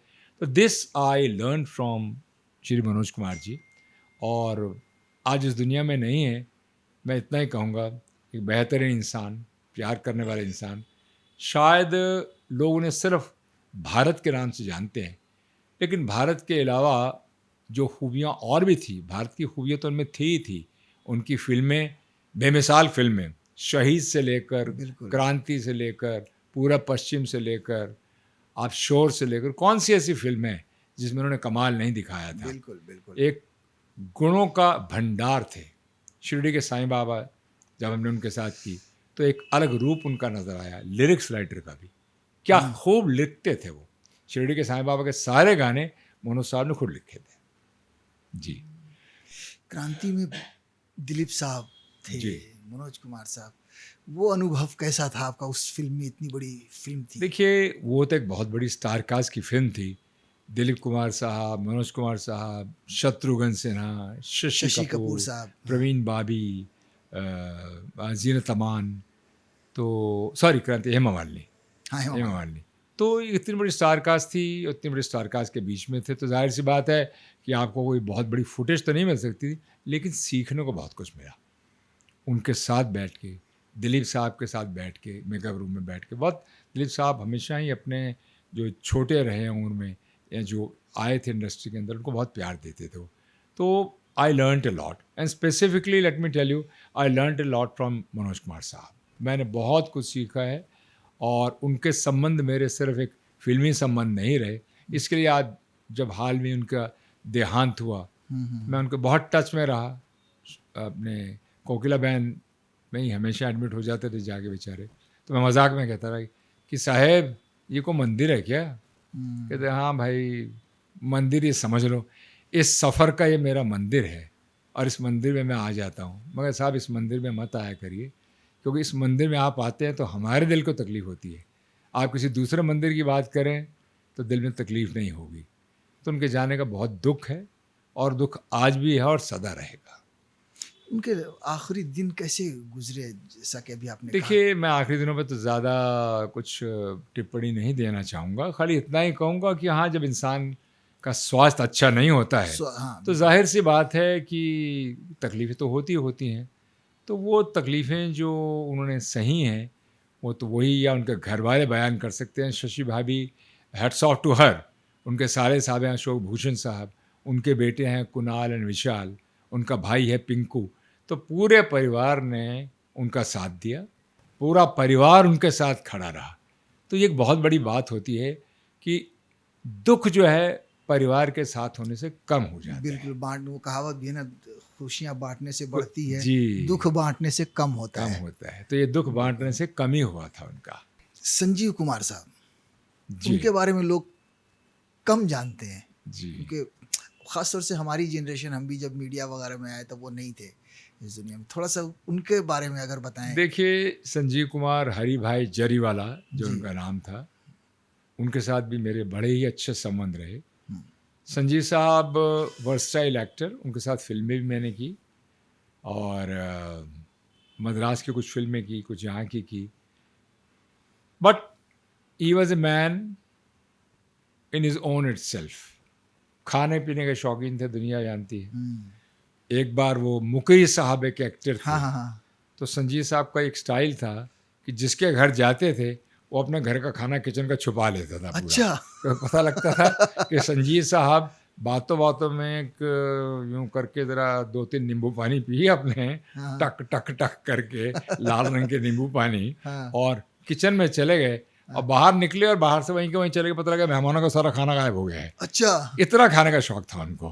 तो this I learn from Shri Manoj Kumar ji. और आज इस दुनिया में नहीं है, मैं इतना ही कहूँगा, एक बेहतरीन इंसान, प्यार करने वाले इंसान। शायद लोग उन्हें सिर्फ भारत के नाम से जानते हैं, लेकिन भारत के अलावा जो खूबियाँ और भी थी, भारत की खूबियाँ तो उनमें थी ही थी। उनकी फिल्में बेमिसाल फिल्में, शहीद से लेकर, क्रांति से लेकर, पूरा पश्चिम से लेकर, आप शोर से लेकर, कौन सी ऐसी फिल्म है जिसमें उन्होंने कमाल नहीं दिखाया था? बिल्कुल। एक गुणों का भंडार थे। शिरडी के साईं बाबा जब हमने उनके साथ की तो एक अलग रूप उनका नज़र आया, लिरिक्स राइटर का भी। क्या खूब लिखते थे वो। शिरडी के साईं बाबा के सारे गाने मनोज साहब ने खुद लिखे थे जी। क्रांति में दिलीप साहब थे, जी। मनोज कुमार साहब, वो अनुभव कैसा था आपका उस फिल्म में? इतनी बड़ी फिल्म थी। देखिए, वो तो एक बहुत बड़ी स्टार कास्ट की फिल्म थी। दिलीप कुमार साहब, मनोज कुमार साहब, शत्रुघ्न सिन्हा, शशि कपूर साहब, प्रवीण बाबी, जीनत अमान, तो सॉरी क्रांति, हेमा मालिनी। हेमा मालिनी। तो इतनी बड़ी स्टार कास्ट थी, उतनी बड़ी स्टार कास्ट के बीच में थे, तो जाहिर सी बात है कि आपको कोई बहुत बड़ी फुटेज तो नहीं मिल सकती थी, लेकिन सीखने को बहुत कुछ मिला। उनके साथ बैठ के, दिलीप साहब के साथ बैठ के, मेकअप रूम में बैठ के, बहुत दिलीप साहब हमेशा ही अपने जो छोटे रहे हैं उम्र में, या जो आए थे इंडस्ट्री के अंदर, उनको बहुत प्यार देते थे वो। तो I learned a lot, and specifically let me tell you, I learned a lot from Manoj Kumar Sahab. मैंने बहुत कुछ सीखा है, और उनके संबंध मेरे सिर्फ एक फिल्मी संबंध नहीं रहे। इसके लिए आज जब हाल में उनका देहांत हुआ, मैं उनके बहुत टच में रहा। अपने कोकिला बहन में ही हमेशा एडमिट हो जाते थे जाके बेचारे। तो मैं मजाक में कहता रहा कि साहेब ये को मंदिर है क्या? कहते हाँ भाई मंदिर, ये समझ लो इस सफ़र का ये मेरा मंदिर है, और इस मंदिर में मैं आ जाता हूँ। मगर साहब इस मंदिर में मत आया करिए, क्योंकि इस मंदिर में आप आते हैं तो हमारे दिल को तकलीफ़ होती है। आप किसी दूसरे मंदिर की बात करें तो दिल में तकलीफ़ नहीं होगी। तो उनके जाने का बहुत दुख है, और दुख आज भी है और सदा रहेगा। उनके आखिरी दिन कैसे गुजरे, जैसा कि अभी आपने कहा? देखिए, मैं आखिरी दिनों पे तो ज़्यादा कुछ टिप्पणी नहीं देना चाहूँगा, खाली इतना ही कहूँगा कि हाँ, जब इंसान का स्वास्थ्य अच्छा नहीं होता है, हाँ, तो ज़ाहिर-सी बात है कि तकलीफ़ें तो होती होती हैं। तो वो तकलीफ़ें जो उन्होंने सही हैं, वो तो वही या उनके घरवाले बयान कर सकते हैं। शशि भाभी, हैट्स ऑफ टू हर। उनके साले साहब हैं अशोक भूषण साहब, उनके बेटे हैं कुणाल एंड विशाल, उनका भाई है पिंकू। तो पूरे परिवार ने उनका साथ दिया, पूरा परिवार उनके साथ खड़ा रहा। तो ये एक बहुत बड़ी बात होती है कि दुख जो है परिवार के साथ होने से कम हो जाता है। बिल्कुल, बाँट वो कहावत भी है ना, खुशियाँ बाँटने से बढ़ती है, जी, दुख बाँटने से कम होता कम है। होता है। तो ये दुख बाँटने से कम ही हुआ था उनका। संजीव कुमार साहब, जी, उनके बारे में लोग कम जानते हैं, जी। क्योंकि ख़ास तौर से हमारी जनरेशन, हम भी जब मीडिया वगैरह में आए तब वो नहीं थे इस दुनिया में। थोड़ा सा उनके बारे में अगर बताएं। देखिए, संजीव कुमार हरी भाई जरीवाला जो जी। उनका नाम था, उनके साथ भी मेरे बड़े ही अच्छे संबंध रहे। हम्म, संजीव साहब वर्सटाइल एक्टर, उनके साथ फिल्में भी मैंने की और मद्रास की कुछ फिल्में की, कुछ यहाँ की। But he was a man in his own it self. खाने पीने के शौकीन थे, दुनिया जानती है। एक बार वो मुकरी साहब एक एक्टर थे, हाँ हाँ हाँ, तो संजीव साहब का एक स्टाइल था कि जिसके घर जाते थे वो अपने घर का खाना किचन का छुपा लेता था पूरा। अच्छा। तो पता लगता था कि संजीव साहब बातों बातों में एक यूं करके ज़रा 2-3 नींबू पानी पिए अपने, हाँ। टक टक टक करके लाल रंग के नींबू पानी, हाँ। और किचन में चले गए और बाहर निकले और बाहर से वहीं के वहीं चले गए, पता लगा मेहमानों का सारा खाना गायब हो गया है। अच्छा। इतना खाने का शौक था उनको।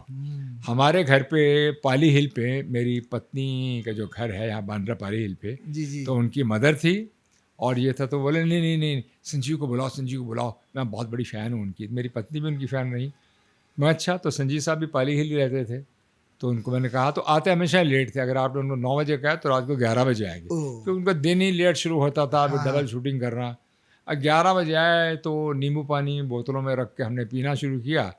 हमारे घर पे पाली हिल पे, मेरी पत्नी का जो घर है यहाँ बांद्रा पाली हिल पे, जी जी। तो उनकी मदर थी और ये था, तो बोले नहीं नहीं नहीं, संजीव को बुलाओ, संजीव को बुलाओ, मैं बहुत बड़ी फ़ैन हूँ उनकी। मेरी पत्नी भी उनकी फ़ैन रही। मैं अच्छा, तो संजीव साहब भी पाली हिल ही रहते थे, तो उनको मैंने कहा, तो आते हमेशा लेट थे, अगर आपने उनको 9 बजे कहा तो रात को 11 बजे आएंगे, ओह। क्योंकि उनका दिन ही लेट शुरू होता था, फिर हाँ। डबल शूटिंग करना। अब 11 बजे आए तो नींबू पानी बोतलों में रख के हमने पीना शुरू किया।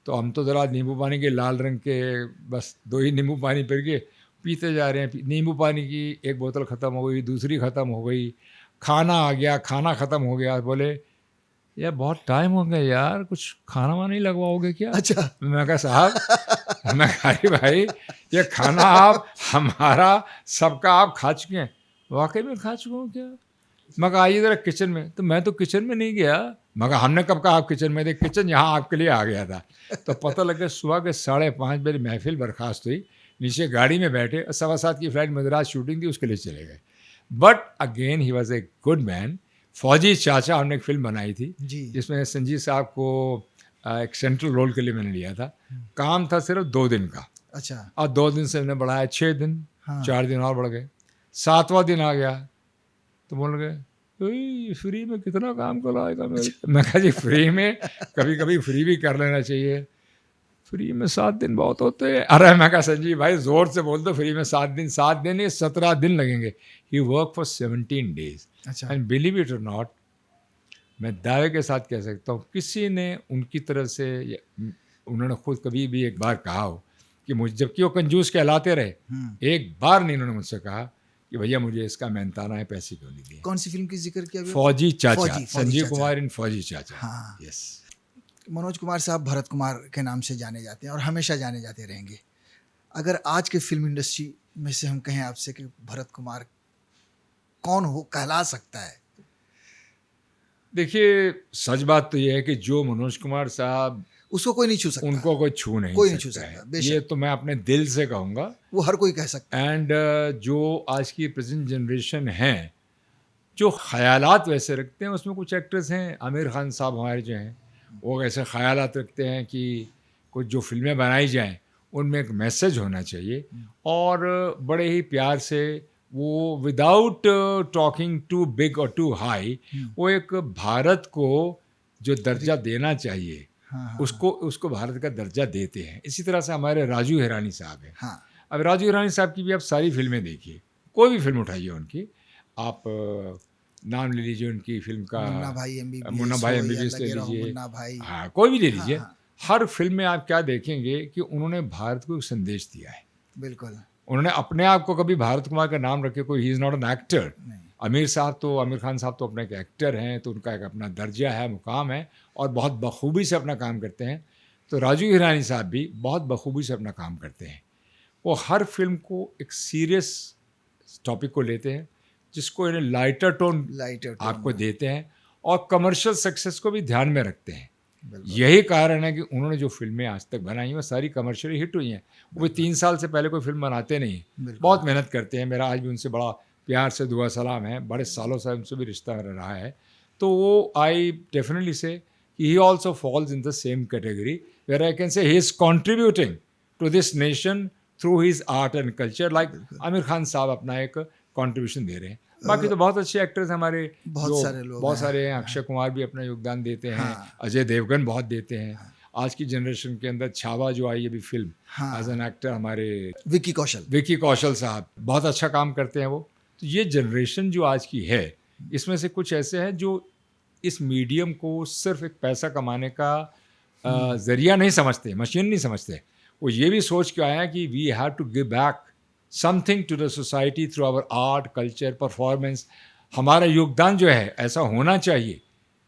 तो हम तो ज़रा नींबू पानी के लाल रंग के बस 2 ही नींबू पानी पी के पीते जा रहे हैं। नींबू पानी की एक बोतल ख़त्म हो गई, दूसरी ख़त्म हो गई, खाना आ गया, खाना ख़त्म हो गया। बोले यार बहुत टाइम हो गया यार, कुछ खाना वाना नहीं लगवाओगे क्या? अच्छा। मैं कहा साहब, मैं कहा अरे भाई ये खाना आप हमारा सबका आप खा चुके हैं। वाकई में खा चुका हूँ क्या? मैं कहा आइए ज़रा किचन में। तो मैं तो किचन में नहीं गया। मैं कहा हमने कब कहा आप किचन में थे? किचन यहाँ आपके लिए आ गया था। तो पता लगा सुबह के 5:30 बजे महफिल बर्खास्त हुई, नीचे गाड़ी में बैठे और 7:15 की फ़्लाइट मद्रास शूटिंग थी, उसके लिए चले गए। But again he was a good man. फौजी चाचा हमने एक फिल्म बनाई थी जी। जिसमें संजीव साहब को एक सेंट्रल रोल के लिए मैंने लिया था। काम था सिर्फ 2 दिन का, अच्छा। और 2 दिन से मैंने बढ़ाया 6 दिन, हाँ। 4 दिन और बढ़ गए। 7वां दिन आ गया तो बोल गए फ्री में कितना काम कराएगा मेरे। मैं कहा जी फ्री में कभी कभी फ्री भी कर लेना चाहिए, फ्री में 7 दिन बहुत होते हैं। अरे मैं कहा संजीव भाई जोर से बोल दो, फ्री में 7 दिन, 7 दिन ये 17 दिन लगेंगे। ही वर्क फॉर 17 डेज। अच्छा। एंड बिलीव इट और नॉट, मैं दावे के साथ कह सकता हूँ किसी ने उनकी तरफ से, उन्होंने खुद कभी भी एक बार कहा हो कि मुझे, जबकि वो कंजूस कहलाते रहे, एक बार नहीं उन्होंने मुझसे कहा कि भैया मुझे इसका मेहनताना है, पैसे क्यों नहीं दिए। कौन सी फिल्म की जिक्र किया अभी? फौजी चाचा, फौजी संजीव चाचा। कुमार इन फौजी चाचा। हाँ। यस। मनोज कुमार साहब भरत कुमार के नाम से जाने जाते हैं और हमेशा जाने जाते रहेंगे। अगर आज के फिल्म इंडस्ट्री में से हम कहें आपसे कि भरत कुमार कौन हो कहला सकता है? देखिए सच बात तो ये है कि जो मनोज कुमार साहब, उसको कोई नहीं छू सकता। उनको कोई छू नहीं कोई नहीं छू सकता सकता, है। बेशक। ये तो मैं अपने दिल से कहूँगा। वो हर कोई कह सकता है। एंड जो आज की प्रेजेंट जनरेशन है जो ख्यालात वैसे रखते हैं, उसमें कुछ एक्टर्स हैं, आमिर खान साहब हमारे जो हैं, वो ऐसे ख्यालात रखते हैं कि कुछ जो फिल्में बनाई जाएं उनमें एक मैसेज होना चाहिए, और बड़े ही प्यार से वो विदाउट टॉकिंग टू बिग और टू हाई, वो एक भारत को जो दर्जा देना चाहिए हाँ। उसको भारत का दर्जा देते हैं। इसी तरह से हमारे राजू हिरानी साहब हैं। हाँ। अब राजू हिरानी साहब की भी आप सारी फिल्में देखिए, कोई भी फिल्म उठाइए उनकी, आप नाम ले लीजिए उनकी फिल्म का, मुन्ना भाई एमबीबीएस, मुन्ना भाई एमबीबीएस ले लीजिए, मुन्ना भाई, हाँ कोई भी ले लीजिए। हाँ। हर फिल्म में आप क्या देखेंगे कि उन्होंने भारत को एक संदेश दिया है। बिल्कुल। उन्होंने अपने आप को कभी भारत कुमार का नाम रखे, कोई he is not an actor. Aamir Khan साहब तो अपने एक एक्टर हैं, तो उनका एक अपना दर्जा है, मुकाम है, और बहुत बखूबी से अपना काम करते हैं। तो राजू हिरानी साहब भी बहुत बखूबी से अपना काम करते हैं। वो हर फिल्म को एक सीरियस टॉपिक को लेते हैं, जिसको इन्हें लाइटर टोन आपको देते हैं, और कमर्शियल सक्सेस को भी ध्यान में रखते हैं। यही कारण है कि उन्होंने जो फिल्में आज तक बनाई हैं वो सारी कमर्शियली हिट हुई हैं। वो 3 साल से पहले कोई फिल्म बनाते नहीं, बहुत मेहनत करते हैं। मेरा आज भी उनसे बड़ा प्यार से दुआ सलाम है, बड़े सालों से उनसे भी रिश्ता रहा है। तो वो I definitely say he also falls in the same category where I can say he is contributing to this nation through his art and culture, like Aamir Khan Sahab अपना एक कॉन्ट्रीब्यूशन दे रहे हैं। बाकी तो बहुत अच्छे एक्टर्स हमारे बहुत सारे हैं। अक्षय कुमार भी अपना योगदान देते हैं। अजय देवगन बहुत देते हैं। आज की जनरेशन के अंदर छावा जो आई अभी फिल्म एज एन एक्टर, हमारे विकी कौशल साहब बहुत अच्छा काम करते हैं वो। तो ये जनरेशन जो आज की है, इसमें से कुछ ऐसे हैं जो इस मीडियम को सिर्फ एक पैसा कमाने का जरिया नहीं समझते, मशीन नहीं समझते। वो ये भी सोच के आए हैं कि we have to give back something to the society through our art, culture, performance. हमारा योगदान जो है ऐसा होना चाहिए,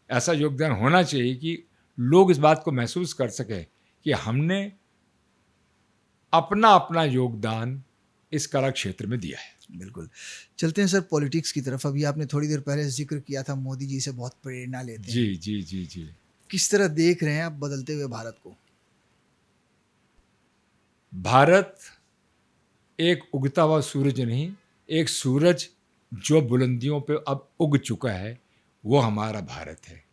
ऐसा योगदान होना चाहिए कि लोग इस बात को महसूस कर सकें कि हमने अपना अपना योगदान इस कला क्षेत्र में दिया है। बिल्कुल। चलते हैं सर पॉलिटिक्स की तरफ। अभी आपने थोड़ी देर पहले जिक्र किया था मोदी जी से बहुत प्रेरणा लेते हैं। जी जी जी जी। किस तरह देख रहे हैं आप बदलते हुए भारत को? भारत एक उगता हुआ सूरज नहीं, एक सूरज जो बुलंदियों पे अब उग चुका है, वो हमारा भारत है।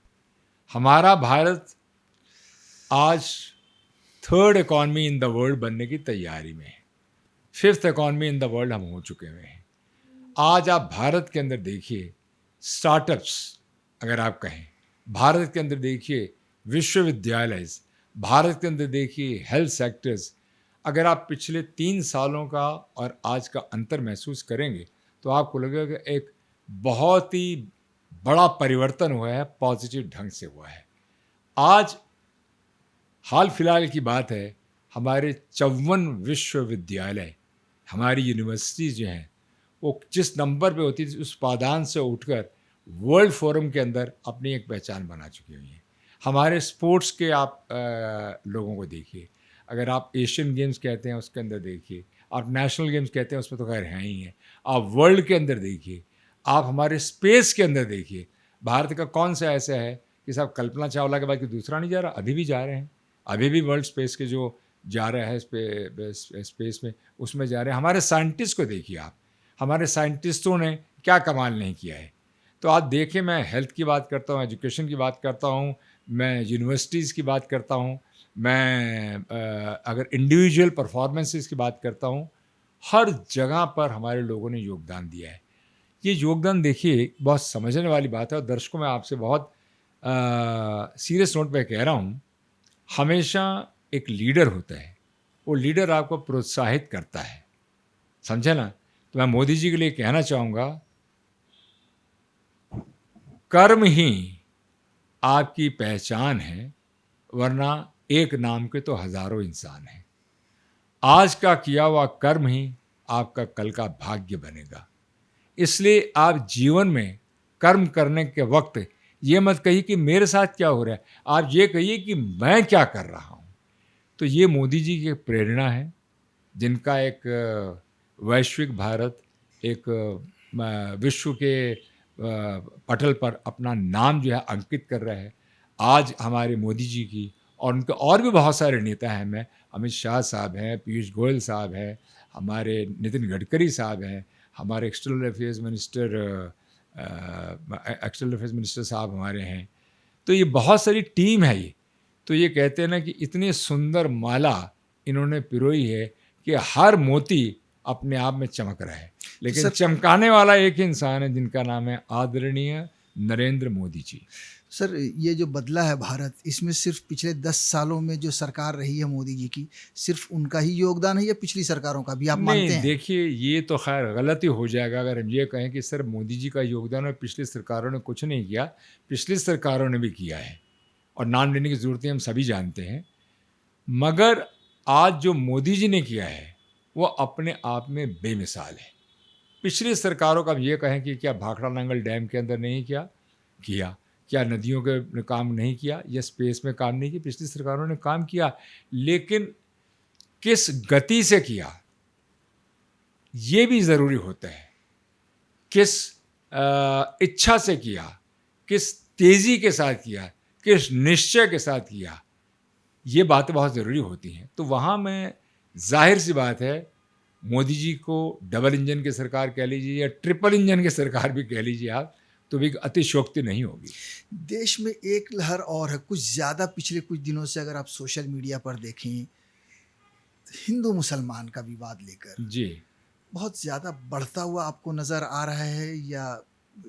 हमारा भारत आज 3rd economy in the world बनने की तैयारी में है। 5th economy in the world हम हो चुके हुए हैं। आज आप भारत के अंदर देखिए स्टार्टअप्स, अगर आप कहें भारत के अंदर देखिए विश्वविद्यालय, भारत के अंदर देखिए हेल्थ सेक्टर्स। अगर आप पिछले 3 सालों का और आज का अंतर महसूस करेंगे तो आपको लगेगा कि एक बहुत ही बड़ा परिवर्तन हुआ है, पॉजिटिव ढंग से हुआ है। आज हाल फिलहाल की बात है, हमारे 54 विश्वविद्यालय, हमारी यूनिवर्सिटीज़ जो हैं, वो जिस नंबर पे होती थी उस पायदान से उठकर वर्ल्ड फोरम के अंदर अपनी एक पहचान बना चुकी हुई हैं। हमारे स्पोर्ट्स के आप लोगों को देखिए, अगर आप एशियन गेम्स कहते हैं उसके अंदर देखिए, आप नेशनल गेम्स कहते हैं उसमें तो खैर हैं ही हैं, आप वर्ल्ड के अंदर देखिए, आप हमारे स्पेस के अंदर देखिए। भारत का कौन सा ऐसा है कि साहब कल्पना चावला के बाद कि दूसरा नहीं जा रहा? अभी भी जा रहे हैं, अभी भी वर्ल्ड स्पेस के जो जा रहा है स्पेस में, उसमें जा रहे हैं। हमारे साइंटिस्ट को देखिए आप, हमारे साइंटिस्टों ने क्या कमाल नहीं किया है। तो आप देखिए, मैं हेल्थ की बात करता हूँ, एजुकेशन की बात करता हूँ, मैं यूनिवर्सिटीज़ की बात करता हूँ, मैं अगर इंडिविजुअल परफॉर्मेंसेस की बात करता हूँ, हर जगह पर हमारे लोगों ने योगदान दिया है। ये योगदान देखिए बहुत समझने वाली बात है। और दर्शकों, मैं आपसे बहुत सीरियस नोट पे कह रहा हूँ, हमेशा एक लीडर होता है, वो लीडर आपको प्रोत्साहित करता है, समझे ना? तो मैं मोदी जी के लिए कहना चाहूँगा, कर्म ही आपकी पहचान है, वरना एक नाम के तो हजारों इंसान हैं। आज का किया हुआ कर्म ही आपका कल का भाग्य बनेगा। इसलिए आप जीवन में कर्म करने के वक्त ये मत कहिए कि मेरे साथ क्या हो रहा है, आप ये कहिए कि मैं क्या कर रहा हूँ। तो ये मोदी जी की प्रेरणा है, जिनका एक वैश्विक भारत, एक विश्व के पटल पर अपना नाम जो है अंकित कर रहा है। आज हमारे मोदी जी की और उनके और भी बहुत सारे नेता हैं, मैं अमित शाह साहब हैं, पीयूष गोयल साहब हैं, हमारे नितिन गडकरी साहब हैं, हमारे एक्सटर्नल अफेयर्स मिनिस्टर साहब हमारे हैं। तो ये बहुत सारी टीम है। ये तो ये कहते हैं ना कि इतनी सुंदर माला इन्होंने पिरोई है कि हर मोती अपने आप में चमक रहा है, लेकिन चमकाने वाला एक ही इंसान है, जिनका नाम है आदरणीय नरेंद्र मोदी जी। सर, ये जो बदला है भारत, इसमें सिर्फ पिछले 10 सालों में जो सरकार रही है मोदी जी की, सिर्फ उनका ही योगदान है या पिछली सरकारों का भी आप मानते हैं? देखिए, ये तो खैर गलती हो जाएगा अगर हम ये कहें कि सिर्फ मोदी जी का योगदान है, पिछली सरकारों ने कुछ नहीं किया। पिछली सरकारों ने भी किया है, और नाम लेने की ज़रूरत है, हम सभी जानते हैं। मगर आज जो मोदी जी ने किया है, वो अपने आप में बेमिसाल है। पिछली सरकारों का हम ये कहें कि क्या भाखड़ा नांगल डैम के अंदर नहीं किया, क्या नदियों के काम नहीं किया, या स्पेस में काम नहीं किया, पिछली सरकारों ने काम किया, लेकिन किस गति से किया ये भी ज़रूरी होता है। किस इच्छा से किया, किस तेज़ी के साथ किया, किस निश्चय के साथ किया, ये बातें बहुत ज़रूरी होती हैं। तो वहाँ में जाहिर सी बात है, मोदी जी को डबल इंजन की सरकार कह लीजिए या ट्रिपल इंजन की सरकार भी कह लीजिए आप, तो भी अतिशयोक्ति नहीं होगी। देश में एक लहर और है, कुछ ज़्यादा पिछले कुछ दिनों से अगर आप सोशल मीडिया पर देखें, हिंदू मुसलमान का विवाद लेकर जी, बहुत ज़्यादा बढ़ता हुआ आपको नज़र आ रहा है, या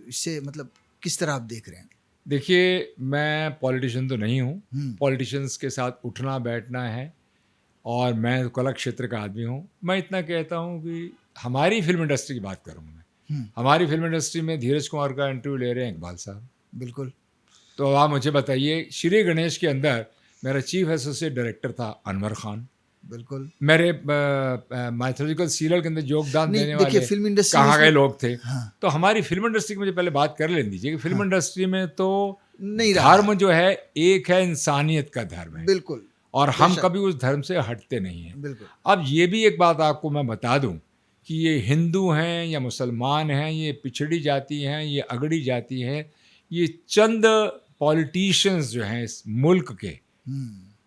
इसे मतलब किस तरह आप देख रहे हैं? देखिए, मैं पॉलिटिशियन तो नहीं हूँ। हम्म, पॉलिटिशियंस के साथ उठना बैठना है, और मैं कला क्षेत्र का आदमी हूँ। मैं इतना कहता हूँ कि हमारी फिल्म इंडस्ट्री की बात करूँ मैं, हमारी फिल्म इंडस्ट्री में धीरज कुमार का इंटरव्यू ले रहे हैं इकबाल साहब। बिल्कुल। तो आप मुझे बताइए, श्री गणेश के अंदर मेरा चीफ एसोसिएट डायरेक्टर था अनवर खान। बिल्कुल। मेरे माइथोलॉजिकल सीरियल के अंदर योगदान नहीं, देने देखिए वाले फिल्म इंडस्ट्री में कहाँ गए इसमें- लोग थे। हाँ, तो हमारी फिल्म इंडस्ट्री की मुझे पहले बात कर लेनी दीजिए कि फिल्म हाँ। इंडस्ट्री में तो नहीं रहा धर्म जो है एक है, इंसानियत का धर्म है, बिल्कुल, और हम बेशक। कभी उस धर्म से हटते नहीं हैं। बिल्कुल। अब ये भी एक बात आपको मैं बता दूं कि ये हिंदू हैं या मुसलमान हैं, ये पिछड़ी जाति हैं, ये अगड़ी जाति हैं, ये चंद पॉलिटिशियंस जो हैं इस मुल्क के,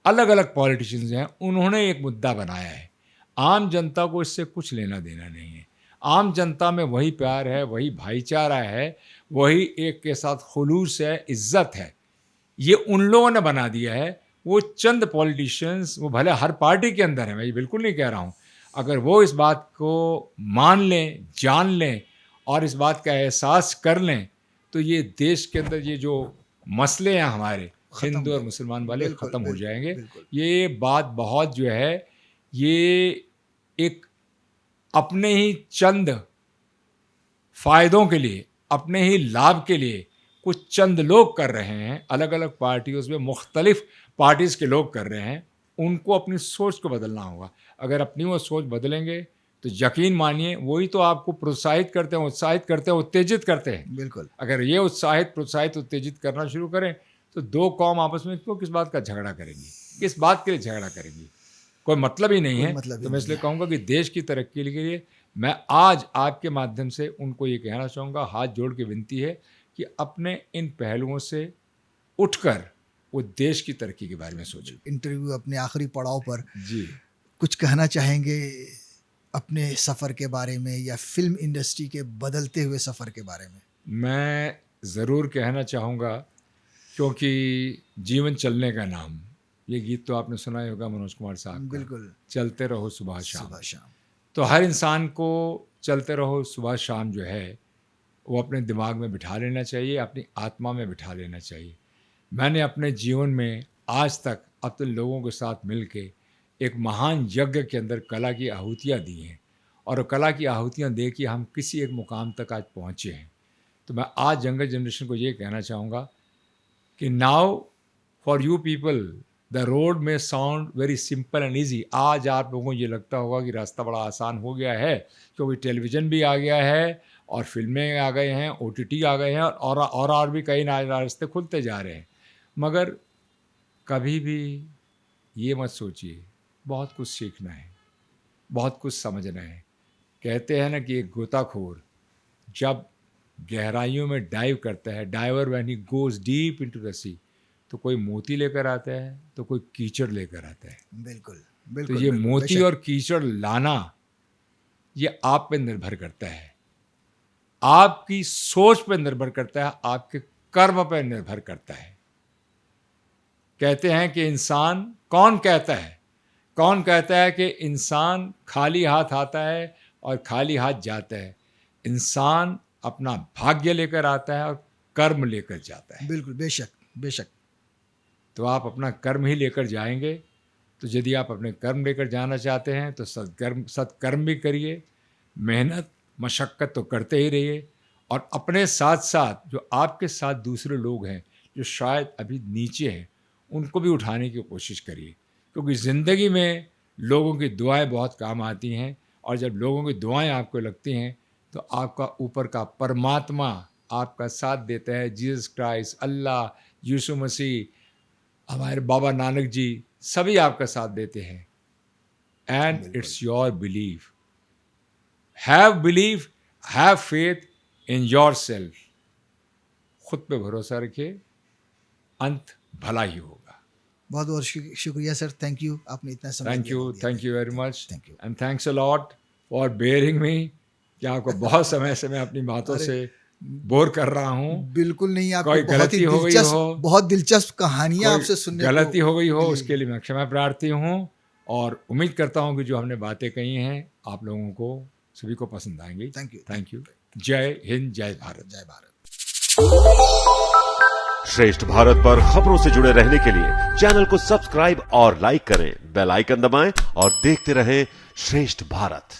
अलग अलग पॉलिटिशियंस हैं, उन्होंने एक मुद्दा बनाया है। आम जनता को इससे कुछ लेना देना नहीं है। आम जनता में वही प्यार है, वही भाईचारा है, वही एक के साथ खुलूस है, इज्जत है। ये उन लोगों ने बना दिया है। वो चंद पॉलिटिशियंस, वो भले हर पार्टी के अंदर हैं, मैं ये बिल्कुल नहीं कह रहा हूँ, अगर वो इस बात को मान लें, जान लें और इस बात का एहसास कर लें, तो ये देश के अंदर ये जो मसले हैं हमारे खत्म हिंदू हो और मुसलमान वाले, बिल्कुल, ख़त्म हो बिल्कुल, जाएंगे। बिल्कुल। ये बात बहुत जो है, ये एक अपने ही चंद फ़ायदों के लिए, अपने ही लाभ के लिए कुछ चंद लोग कर रहे हैं, अलग अलग पार्टियों में मुख्तलिफ पार्टीज़ के लोग कर रहे हैं। उनको अपनी सोच को बदलना होगा। अगर अपनी वो सोच बदलेंगे तो यकीन मानिए वही तो आपको प्रोत्साहित करते हैं, उत्साहित करते हैं, उत्तेजित करते हैं। बिल्कुल। अगर ये उत्साहित, प्रोत्साहित, उत्तेजित करना शुरू करें तो दो कौम आपस में क्यों किस बात का झगड़ा करेंगी, किस बात के लिए झगड़ा करेंगी, कोई मतलब ही नहीं कोई है। मतलब ही तो मैं नहीं इसलिए है। कहूँगा कि देश की तरक्की के लिए मैं आज आपके माध्यम से उनको ये कहना चाहूँगा, हाथ जोड़ के विनती है कि अपने इन पहलुओं से उठकर वो देश की तरक्की के बारे में सोचें। इंटरव्यू अपने आखिरी पड़ाव पर जी, कुछ कहना चाहेंगे अपने सफ़र के बारे में, या फिल्म इंडस्ट्री के बदलते हुए सफ़र के बारे में? मैं ज़रूर कहना चाहूँगा, क्योंकि जीवन चलने का नाम, ये गीत तो आपने सुना ही होगा मनोज कुमार साहब का, बिल्कुल। चलते रहो सुबह शाम। सुबह शाम। तो हर इंसान को चलते रहो सुबह शाम जो है वो अपने दिमाग में बिठा लेना चाहिए, अपनी आत्मा में बिठा लेना चाहिए। मैंने अपने जीवन में आज तक अपने लोगों के साथ मिलके एक महान यज्ञ के अंदर कला की आहुतियाँ दी हैं, और कला की आहुतियाँ दे के हम किसी एक मुकाम तक आज पहुँचे हैं। तो मैं आज यंगर जनरेशन को ये कहना चाहूँगा कि now for you people the road may sound very simple and easy. आज आप लोगों को ये लगता होगा कि रास्ता बड़ा आसान हो गया है, क्योंकि टेलीविज़न भी आ गया है और फिल्में आ गए हैं, OTT आ गए हैं, और भी कई नए रास्ते खुलते जा रहे हैं। मगर कभी भी ये मत सोचिए, बहुत कुछ सीखना है, बहुत कुछ समझना है। कहते हैं ना कि एक गोताखोर जब गहराइयों में डाइव करता है, diver when he goes deep into the sea, तो कोई मोती लेकर आता है, तो कोई कीचड़ लेकर आता है। बिल्कुल, तो बिल्कुल। ये बिल्कुल, मोती बेशक। और कीचड़ लाना ये आप पे निर्भर करता है, आपकी सोच पे निर्भर करता है, आपके कर्म पे निर्भर करता है। कहते हैं कि इंसान, कौन कहता है कि इंसान खाली हाथ आता है और खाली हाथ जाता है? इंसान अपना भाग्य लेकर आता है और कर्म लेकर जाता है। बिल्कुल, बेशक, बेशक। तो आप अपना कर्म ही लेकर जाएंगे। तो यदि आप अपने कर्म लेकर जाना चाहते हैं तो सत्कर्म भी करिए, मेहनत मशक्क़त तो करते ही रहिए, और अपने साथ साथ जो आपके साथ दूसरे लोग हैं जो शायद अभी नीचे हैं, उनको भी उठाने की कोशिश करिए, क्योंकि ज़िंदगी में लोगों की दुआएं बहुत काम आती हैं, और जब लोगों की दुआएं आपको लगती हैं तो आपका ऊपर का परमात्मा आपका साथ देता है। जीसस क्राइस्ट, अल्लाह, यीशु मसीह, हमारे बाबा नानक जी, सभी आपका साथ देते हैं। And it's your believe, have believe, have faith in your self. खुद पे भरोसा रखिए, अंत भला ही होगा। बहुत बहुत शुक्रिया सर, थैंक यू, आपने इतना समय थैंक यू, दिया। Thank you very much, thank you and thanks a lot for bearing me कि आपको बहुत समय से मैं अपनी बातों से बोर कर रहा हूँ। बिल्कुल नहीं, आपको कोई बहुत ही गलती हो गई दिलचस्प, हो, बहुत दिलचस्प कहानियां कोई आपसे सुनने गलती को हो गई हो, मिली। उसके लिए मैं क्षमा प्रार्थी हूँ और उम्मीद करता हूँ कि जो हमने बातें कही हैं आप लोगों को सभी को पसंद आएंगी। Thank you, thank you. जय हिंद, जय भारत। जय भारत। श्रेष्ठ भारत पर खबरों से जुड़े रहने के लिए चैनल को सब्सक्राइब और लाइक करें, बेल आइकन दबाएं और देखते रहें श्रेष्ठ भारत।